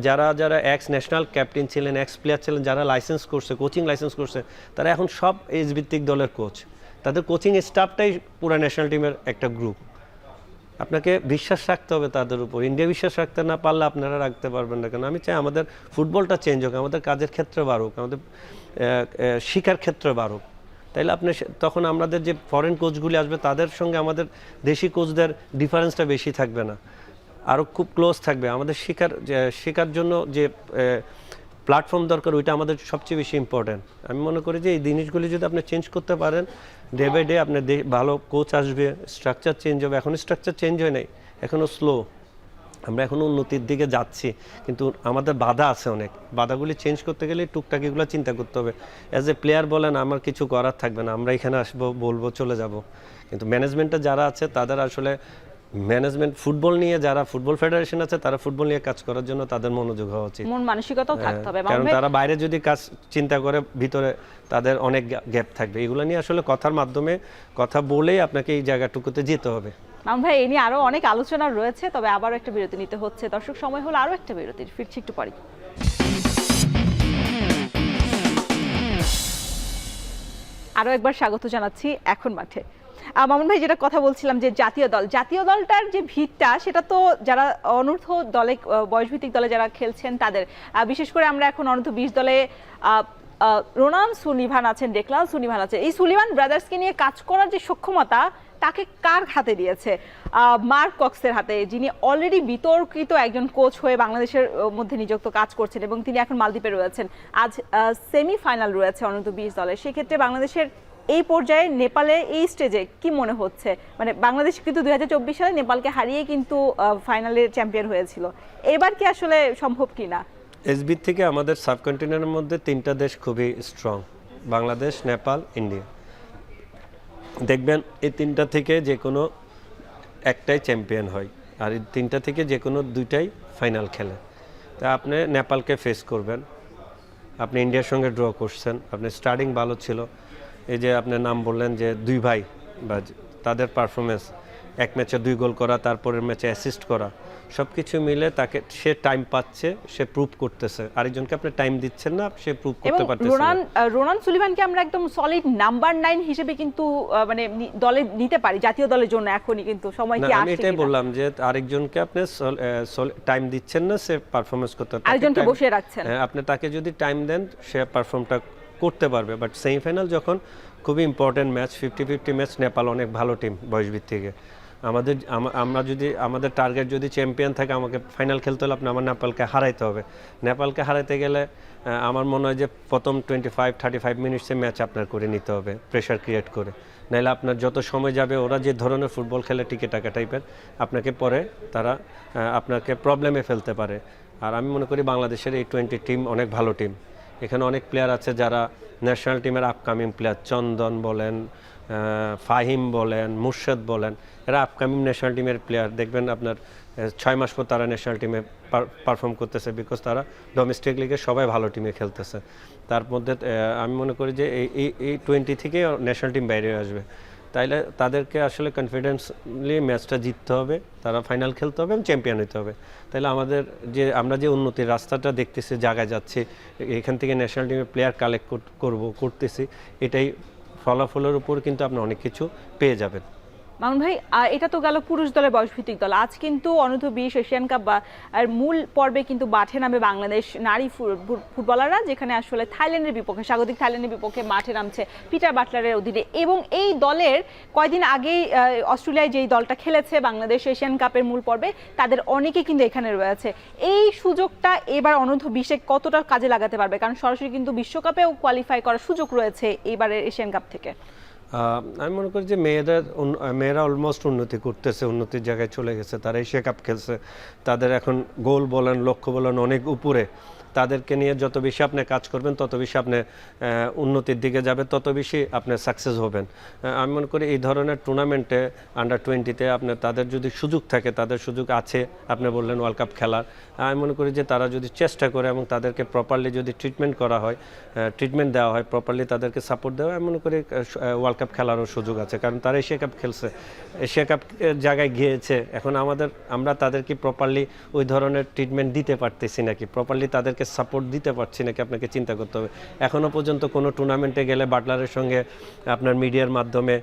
B: যারা এক্স ন্যাশনাল ক্যাপ্টেন ছিলেন, এক্স প্লেয়ার ছিলেন, যারা লাইসেন্স করছে, কোচিং লাইসেন্স করছে, তারা এখন সব এজ ভিত্তিক দলের কোচ। তাদের কোচিং স্টাফটাই পুরো ন্যাশনাল টিমের একটা গ্রুপ। আপনাকে বিশ্বাস রাখতে হবে তাদের উপর। ইন্ডিয়া বিশ্বাস রাখতে না পারলে আপনারা রাখতে পারবেন না। কেন আমি চাই আমাদের ফুটবলটা চেঞ্জ হোক, আমাদের কাজের ক্ষেত্রে বাড়ুক, আমাদের শিক্ষার ক্ষেত্রে বাড়ুক। তাইলে তখন আমাদের যে ফরেন কোচগুলি আসবে তাদের সঙ্গে আমাদের দেশি কোচদের ডিফারেন্সটা বেশি থাকবে না, আরও খুব ক্লোজ থাকবে। আমাদের শেখার জন্য যে প্ল্যাটফর্ম দরকার, ওইটা আমাদের সবচেয়ে বেশি ইম্পর্ট্যান্ট। আমি মনে করি যে এই জিনিসগুলি যদি আপনি চেঞ্জ করতে পারেন, ডে বাই ডে আপনার ভালো কোচ আসবে, স্ট্রাকচার চেঞ্জ হবে। এখন স্ট্রাকচার চেঞ্জ হয় নাই, এখনও স্লো, আমরা এখনও উন্নতির দিকে যাচ্ছি, কিন্তু আমাদের বাধা আছে অনেক। বাধাগুলি চেঞ্জ করতে গেলে টুকটাক এগুলো চিন্তা করতে হবে। অ্যাজ এ প্লেয়ার বলেন, আমার কিছু করার থাকবে না, আমরা এখানে আসবো, বলবো, চলে যাব। কিন্তু ম্যানেজমেন্টে যারা আছে তাদের আসলে ফুটবল নিয়ে, যারা ফুটবল ফেডারেশন আছে, তারা ফুটবল নিয়ে কাজ করার জন্য তাদের মনোযোগ হওয়া উচিত,
A: মন মানসিকতাও থাকতে হবে।
B: কারণ তারা বাইরে যদি কাজ চিন্তা করে, ভিতরে তাদের অনেক গ্যাপ থাকবে। এগুলো নিয়ে আসলে কথার মাধ্যমে কথা বলেই আপনাকে এই জায়গাটুকুতে যেতে হবে।
A: মামুন ভাই, এই নিয়ে আরো অনেক আলোচনা রয়েছে, তবে আবারও একটা বিরতি নিতে হচ্ছে। দর্শক, সময় হলো আরো একটা বিরতির, ফিরছি একটু পরে। আরো একবার স্বাগত জানাচ্ছি এখন মাঠে। মামুন ভাই, যেটা কথা বলছিলাম যে জাতীয় দলটার যে ভিতটা, সেটা তো যারা অনূর্ধ্ব দলে, বয়সভিত্তিক দলে যারা খেলছেন তাদের, বিশেষ করে আমরা এখন অনূর্ধ্ব 20 দলে রোনান সুলিভান আছেন, ডেকলান সুলিভান আছেন। এই সুলিভান ব্রাদার্সকে নিয়ে কাজ করার যে সক্ষমতা, তাকে কার হাতে দিয়েছে? মার্ক কক্সের হাতে, যিনি অলরেডি বিতর্কিত একজন কোচ হয়ে বাংলাদেশের মধ্যে নিযুক্ত কাজ করছেন, এবং তিনি এখন মালদ্বীপে রয়েছেন। আজ সেমিফাইনাল রয়েছে অনূর্ধ্ব 20 দলে। সেক্ষেত্রে বাংলাদেশের এই পর্যায়ে, নেপালে এই স্টেজে কি মনে হচ্ছে? মানে বাংলাদেশ কিন্তু 2024 সালে নেপালকে হারিয়ে কিন্তু ফাইনালের চ্যাম্পিয়ন হয়েছিল। এবার কি আসলে সম্ভব কিনা?
B: এসবি থেকে আমাদের সাবকন্টিনেন্টের মধ্যে 3টা দেশ খুবই স্ট্রং, বাংলাদেশ, নেপাল, ইন্ডিয়া। দেখবেন এই 3টা থেকে যে কোনো একটাই চ্যাম্পিয়ন হয়, আর এই 3টা থেকে যে কোনো 2টাই ফাইনাল খেলে। তা আপনি নেপালকে ফেস করবেন, আপনি ইন্ডিয়ার সঙ্গে ড্র করছেন, আপনার স্টার্টিং ভালো ছিল। এই যে আপনার নাম বললেন যে 2 ভাই, বা তাদের পারফরমেন্স, এক ম্যাচে 2 গোল করা, তারপরের ম্যাচে অ্যাসিস্ট করা, সব কিছু মিলে সে টাইম পাচ্ছে, সে প্রুভ করতেছে। আরেকজনকে আপনি টাইম দিচ্ছেন না, সে প্রুভ করতে পারতেছে না।
A: রোনান সুলিভানকে আমরা একদম সলিড নাম্বার 9 হিসেবে কিন্তু মানে দলে নিতে পারি, জাতীয় দলের জন্য। এখনই কিন্তু সময় কি আসছে?
B: আমি এটাই বললাম যে আরেকজনকে আপনি টাইম দিচ্ছেন না, সে পারফরমেন্স করতে,
A: আরেকজনকে বসিয়ে রাখছেন।
B: আপনি তাকে যদি টাইম দেন, সে পারফর্মটা করতে পারবে। বাট সেমিফাইনাল যখন খুবই ইম্পর্টেন্ট ম্যাচ, 50-50 ম্যাচ, নেপাল অনেক ভালো টিম বয়সভিত্তিকে। আমরা যদি আমাদের টার্গেট যদি চ্যাম্পিয়ন থাকে, আমাকে ফাইনাল খেলতে হলে আমার নেপালকে হারাইতে হবে। নেপালকে হারাইতে গেলে আমার মনে হয় যে প্রথম 25-35 মিনিটসে ম্যাচ আপনার করে নিতে হবে, প্রেশার ক্রিয়েট করে। নাহলে আপনার যত সময় যাবে, ওরা যে ধরনের ফুটবল খেলে, টিকে টাকা টাইপের, আপনাকে পরে তারা আপনাকে প্রবলেমে ফেলতে পারে। আর আমি মনে করি বাংলাদেশের এই 20 টিম অনেক ভালো টিম। এখানে অনেক প্লেয়ার আছে যারা ন্যাশনাল টিমের আপকামিং প্লেয়ার, চন্দন বলেন, ফাহিম বলেন, মুর্শেদ বলেন, এরা আপকামিং ন্যাশনাল টিমের প্লেয়ার। দেখবেন আপনার 6 মাস পর তারা ন্যাশনাল টিমে পারফর্ম করতেছে, বিকজ তারা ডোমেস্টিক লিগে সবাই ভালো টিমে খেলতেছে। তার মধ্যে আমি মনে করি যে এই 20 থেকে ন্যাশনাল টিম বাইরে আসবে। তাইলে তাদেরকে আসলে কনফিডেন্সলি ম্যাচটা জিততে হবে, তারা ফাইনাল খেলতে হবে এবং চ্যাম্পিয়ন হতে হবে। তাইলে আমরা যে উন্নতির রাস্তাটা দেখতেছি, জায়গায় যাচ্ছি, এখান থেকে ন্যাশনাল টিমের প্লেয়ার কালেক্ট করতেছি, এটাই ফলাফলের উপর কিন্তু আপনি অনেক কিছু পেয়ে যাবেন।
A: মামুন ভাই, এটা তো গেল পুরুষ দলের বয়সভিত্তিক দল। আজ কিন্তু অনূর্ধ্ব-20 এশিয়ান কাপ আর মূল পর্বে কিন্তু মাঠে নামে বাংলাদেশ নারী ফুটবলাররা, যেখানে আসলে থাইল্যান্ডের বিপক্ষে, স্বাগতিক থাইল্যান্ডের বিপক্ষে মাঠে নামছে পিটার বাটলারের অধীনে। এবং এই দলের কয়দিন আগেই অস্ট্রেলিয়ায় যেই দলটা খেলেছে বাংলাদেশ এশিয়ান কাপের মূল পর্বে, তাদের অনেকে কিন্তু এখানে রয়েছে। এই সুযোগটা এবার অনূর্ধ্ব-20 কতটা কাজে লাগাতে পারবে? কারণ সরাসরি কিন্তু বিশ্বকাপেও কোয়ালিফাই করার সুযোগ রয়েছে এবারের এশিয়ান কাপ থেকে।
B: আমি মনে করি যে মেয়েরা অলমোস্ট উন্নতি করতেছে, উন্নতির জায়গায় চলে গেছে। তারা এশিয়া কাপ খেলছে, তাদের এখন গোল বলেন, লক্ষ্য বলেন অনেক উপরে। তাদেরকে নিয়ে যত বেশি আপনি কাজ করবেন, তত বেশি আপনি উন্নতির দিকে যাবেন, তত বেশি আপনি সাকসেস হবেন। আমি মনে করি এই ধরনের টুর্নামেন্টে আন্ডার-20-তে আপনার তাদের যদি সুযোগ থাকে, তাদের সুযোগ আছে, আপনি বললেন ওয়ার্ল্ড কাপ খেলার, আমি মনে করি যে তারা যদি চেষ্টা করে এবং তাদেরকে প্রপারলি যদি ট্রিটমেন্ট করা হয়, ট্রিটমেন্ট দেওয়া হয়, প্রপারলি তাদেরকে সাপোর্ট দেওয়া হয়, আমি মনে করি ওয়ার্ল্ড কাপ খেলারও সুযোগ আছে। কারণ তারা এশিয়া কাপ খেলছে, এশিয়া কাপ জায়গায় গিয়েছে। এখন আমরা তাদেরকে প্রপারলি ওই ধরনের ট্রিটমেন্ট দিতে পারতেছি নাকি, প্রপারলি তাদেরকে সাপোর্ট দিতে পারছি নাকি, আপনাকে চিন্তা করতে হবে। এখনও পর্যন্ত কোনো টুর্নামেন্টে গেলে বাটলারের সঙ্গে আপনার মিডিয়ার মাধ্যমে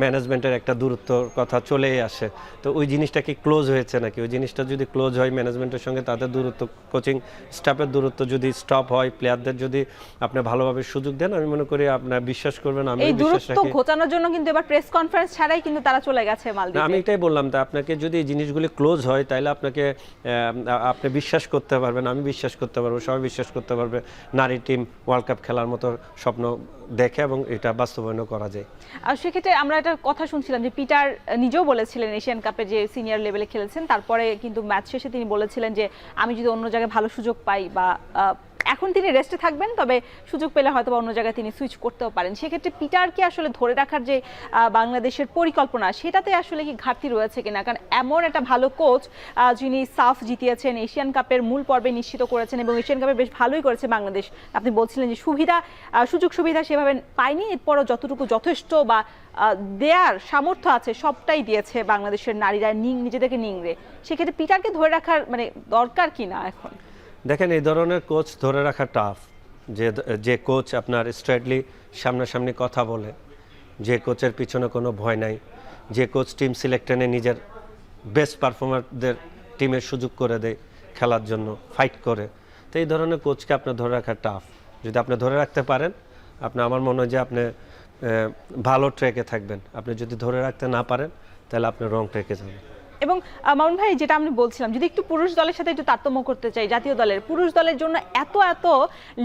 B: ম্যানেজমেন্টের একটা দূরত্বর কথা চলেই আসে। তো ওই জিনিসটা কি ক্লোজ হয়েছে নাকি? ওই জিনিসটা যদি ক্লোজ হয়, ম্যানেজমেন্টের সঙ্গে তাদের দূরত্ব, কোচিং স্টাফের দূরত্ব যদি স্টপ হয়, প্লেয়ারদের যদি আপনি ভালোভাবে সুযোগ দেন, আমি মনে করি আপনার বিশ্বাস করবেন, আমি
A: এই
B: বিশ্বাস
A: দূরত্ব
B: রাখি।
A: ঘোচানোর জন্য কিন্তু এবার প্রেস কনফারেন্স ছাড়াই কিন্তু তারা চলে গেছে মালদ্বীপে।
B: আমি এটাই বললাম, তা আপনাকে যদি এই জিনিসগুলি ক্লোজ হয়, তাহলে আপনি বিশ্বাস করতে পারবেন, আমি বিশ্বাস করতে পারবো, সবাই বিশ্বাস করতে পারবে নারী টিম ওয়ার্ল্ড কাপ খেলার মতো স্বপ্ন দেখে এবং এটা বাস্তবায়ন করা যায়।
A: আর সেক্ষেত্রে আমরা একটা কথা শুনছিলাম যে পিটার নিজেও বলেছিলেন এশিয়ান কাপে যে সিনিয়র লেভেলে খেলেছেন, তারপরে কিন্তু ম্যাচ শেষে তিনি বলেছিলেন যে আমি যদি অন্য জায়গায় ভালো সুযোগ পাই বা এখন তিনি রেস্টে থাকবেন, তবে সুযোগ পেলে হয়তো অন্য জায়গায় তিনি সুইচ করতেও পারেন। সেক্ষেত্রে পিটারকে আসলে ধরে রাখার যে বাংলাদেশের পরিকল্পনা, সেটাতে আসলে কি ঘাটতি রয়েছে কিনা? কারণ এমন একটা ভালো কোচ যিনি সাফ জিতিয়েছেন, এশিয়ান কাপের মূল পর্বে নিশ্চিত করেছেন এবং এশিয়ান কাপে বেশ ভালোই করেছে বাংলাদেশ। আপনি বলছিলেন যে সুযোগ সুবিধা সেভাবে পায়নি, এরপরও যতটুকু যথেষ্ট বা দেয়ার সামর্থ্য আছে সবটাই দিয়েছে বাংলাদেশের নারীরা নিজেদেরকে নিংড়ে। সেক্ষেত্রে পিটারকে ধরে রাখার মানে দরকার কিনা এখন?
B: দেখেন, এই ধরনের কোচ ধরে রাখা টাফ। যে কোচ আপনার স্ট্রেটলি সামনাসামনি কথা বলে, যে কোচের পিছনে কোনো ভয় নাই, যে কোচ টিম সিলেকশনে নিজের বেস্ট পারফর্মারদের টিমের সুযোগ করে দেয় খেলার জন্য, ফাইট করে, তো এই ধরনের কোচকে আপনার ধরে রাখা টাফ। যদি আপনি ধরে রাখতে পারেন, আমার মনে হয় যে আপনি ভালো ট্র্যাকে থাকবেন। আপনি যদি ধরে রাখতে না পারেন, তাহলে আপনি রং ট্র্যাকে যাবেন।
A: এবং মামুন ভাই, যেটা আমি বলছিলাম, যদি একটু পুরুষ দলের সাথে একটু তারতম্য করতে চাই, জাতীয় দলের পুরুষ দলের জন্য এত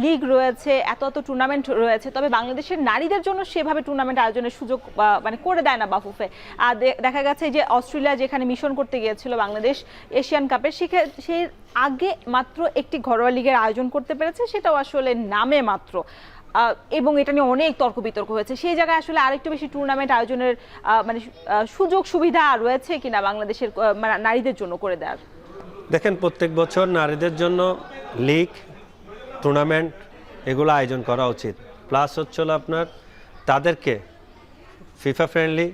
A: লিগ রয়েছে, এত টুর্নামেন্ট রয়েছে, তবে বাংলাদেশের নারীদের জন্য সেভাবে টুর্নামেন্ট আয়োজনের সুযোগ মানে করে দেয় না বাফুফে। আর দেখা গেছে যে অস্ট্রেলিয়া যেখানে মিশন করতে গিয়েছিল বাংলাদেশ এশিয়ান কাপের, সে আগে মাত্র একটি ঘরোয়া লিগের আয়োজন করতে পেরেছে, সেটাও আসলে নামে মাত্র। এবং এটা নিয়ে অনেক তর্ক বিতর্ক হয়েছে। সেই জায়গায় আসলে আরেকটু বেশি টুর্নামেন্ট আয়োজনের মানে সুযোগ সুবিধা রয়েছে কিনা বাংলাদেশের নারীদের জন্য করে দেওয়ার?
B: দেখেন, প্রত্যেক বছর নারীদের জন্য লিগ, টুর্নামেন্ট এগুলো আয়োজন করা উচিত। প্লাস হচ্ছিল আপনার তাদেরকে ফিফা ফ্রেন্ডলি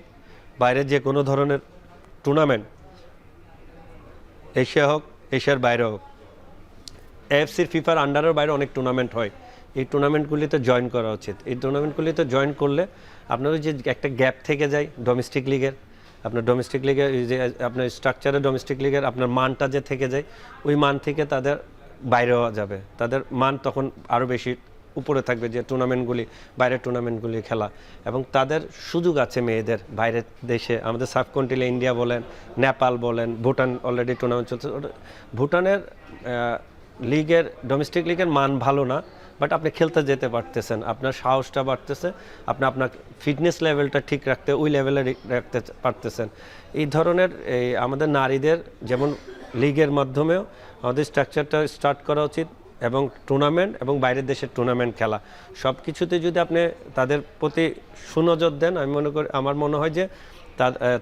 B: বাইরে যে কোনো ধরনের টুর্নামেন্ট, এশিয়া হোক, এশিয়ার বাইরে হোক, এএফসির ফিফার আন্ডারের বাইরে অনেক টুর্নামেন্ট হয়, এই টুর্নামেন্টগুলিতে জয়েন করা উচিত। এই টুর্নামেন্টগুলিতে জয়েন করলে আপনার ওই যে একটা গ্যাপ থেকে যায় ডোমেস্টিক লিগের, আপনার ডোমেস্টিক লিগের যে আপনার স্ট্রাকচারে ডোমেস্টিক লিগের আপনার মানটা যে থেকে যায়, ওই মান থেকে তাদের বাইরে হওয়া যাবে, তাদের মান তখন আরও বেশি উপরে থাকবে যে বাইরের টুর্নামেন্টগুলি খেলা। এবং তাদের সুযোগ আছে মেয়েদের বাইরের দেশে, আমাদের সাবকন্টিনেন্টে ইন্ডিয়া বলেন, নেপাল বলেন, ভুটান অলরেডি টুর্নামেন্ট চলছে। ভুটানের লিগের, ডোমেস্টিক লিগের মান ভালো না, বাট আপনি খেলতে যেতে পারতেছেন, আপনার সাহসটা বাড়তেছে, আপনার ফিটনেস লেভেলটা ঠিক রাখতে ওই লেভেলে রাখতে পারতেছেন। এই ধরনের আমাদের নারীদের যেমন লিগের মাধ্যমেও আমাদের স্ট্রাকচারটা স্টার্ট করা উচিত, এবং টুর্নামেন্ট এবং বাইরের দেশের টুর্নামেন্ট খেলা সব কিছুতে যদি আপনি তাদের প্রতি সুনজর দেন, আমার মনে হয় যে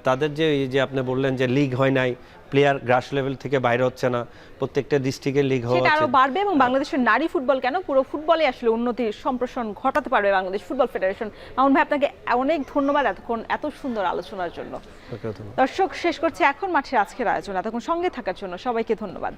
B: তাদের যে আপনি বললেন যে লিগ হয় নাই, প্লেয়ার গ্রাস লেভেল থেকে বাইরে হচ্ছে না, প্রত্যেকটা ডিস্ট্রিক্টের লিগ হওয়া
A: সেটা আরো বাড়বে এবং বাংলাদেশের নারী ফুটবল কেন পুরো ফুটবলে আসলে উন্নতির সম্প্রসারণ ঘটাতে পারবে বাংলাদেশ ফুটবল ফেডারেশন। মামুন ভাই, আপনাকে অনেক ধন্যবাদ এতক্ষণ এত সুন্দর আলোচনার জন্য। দর্শক, শেষ করছি এখন মাঠের আজকের আয়োজন। এতক্ষণ সঙ্গে থাকার জন্য সবাইকে ধন্যবাদ।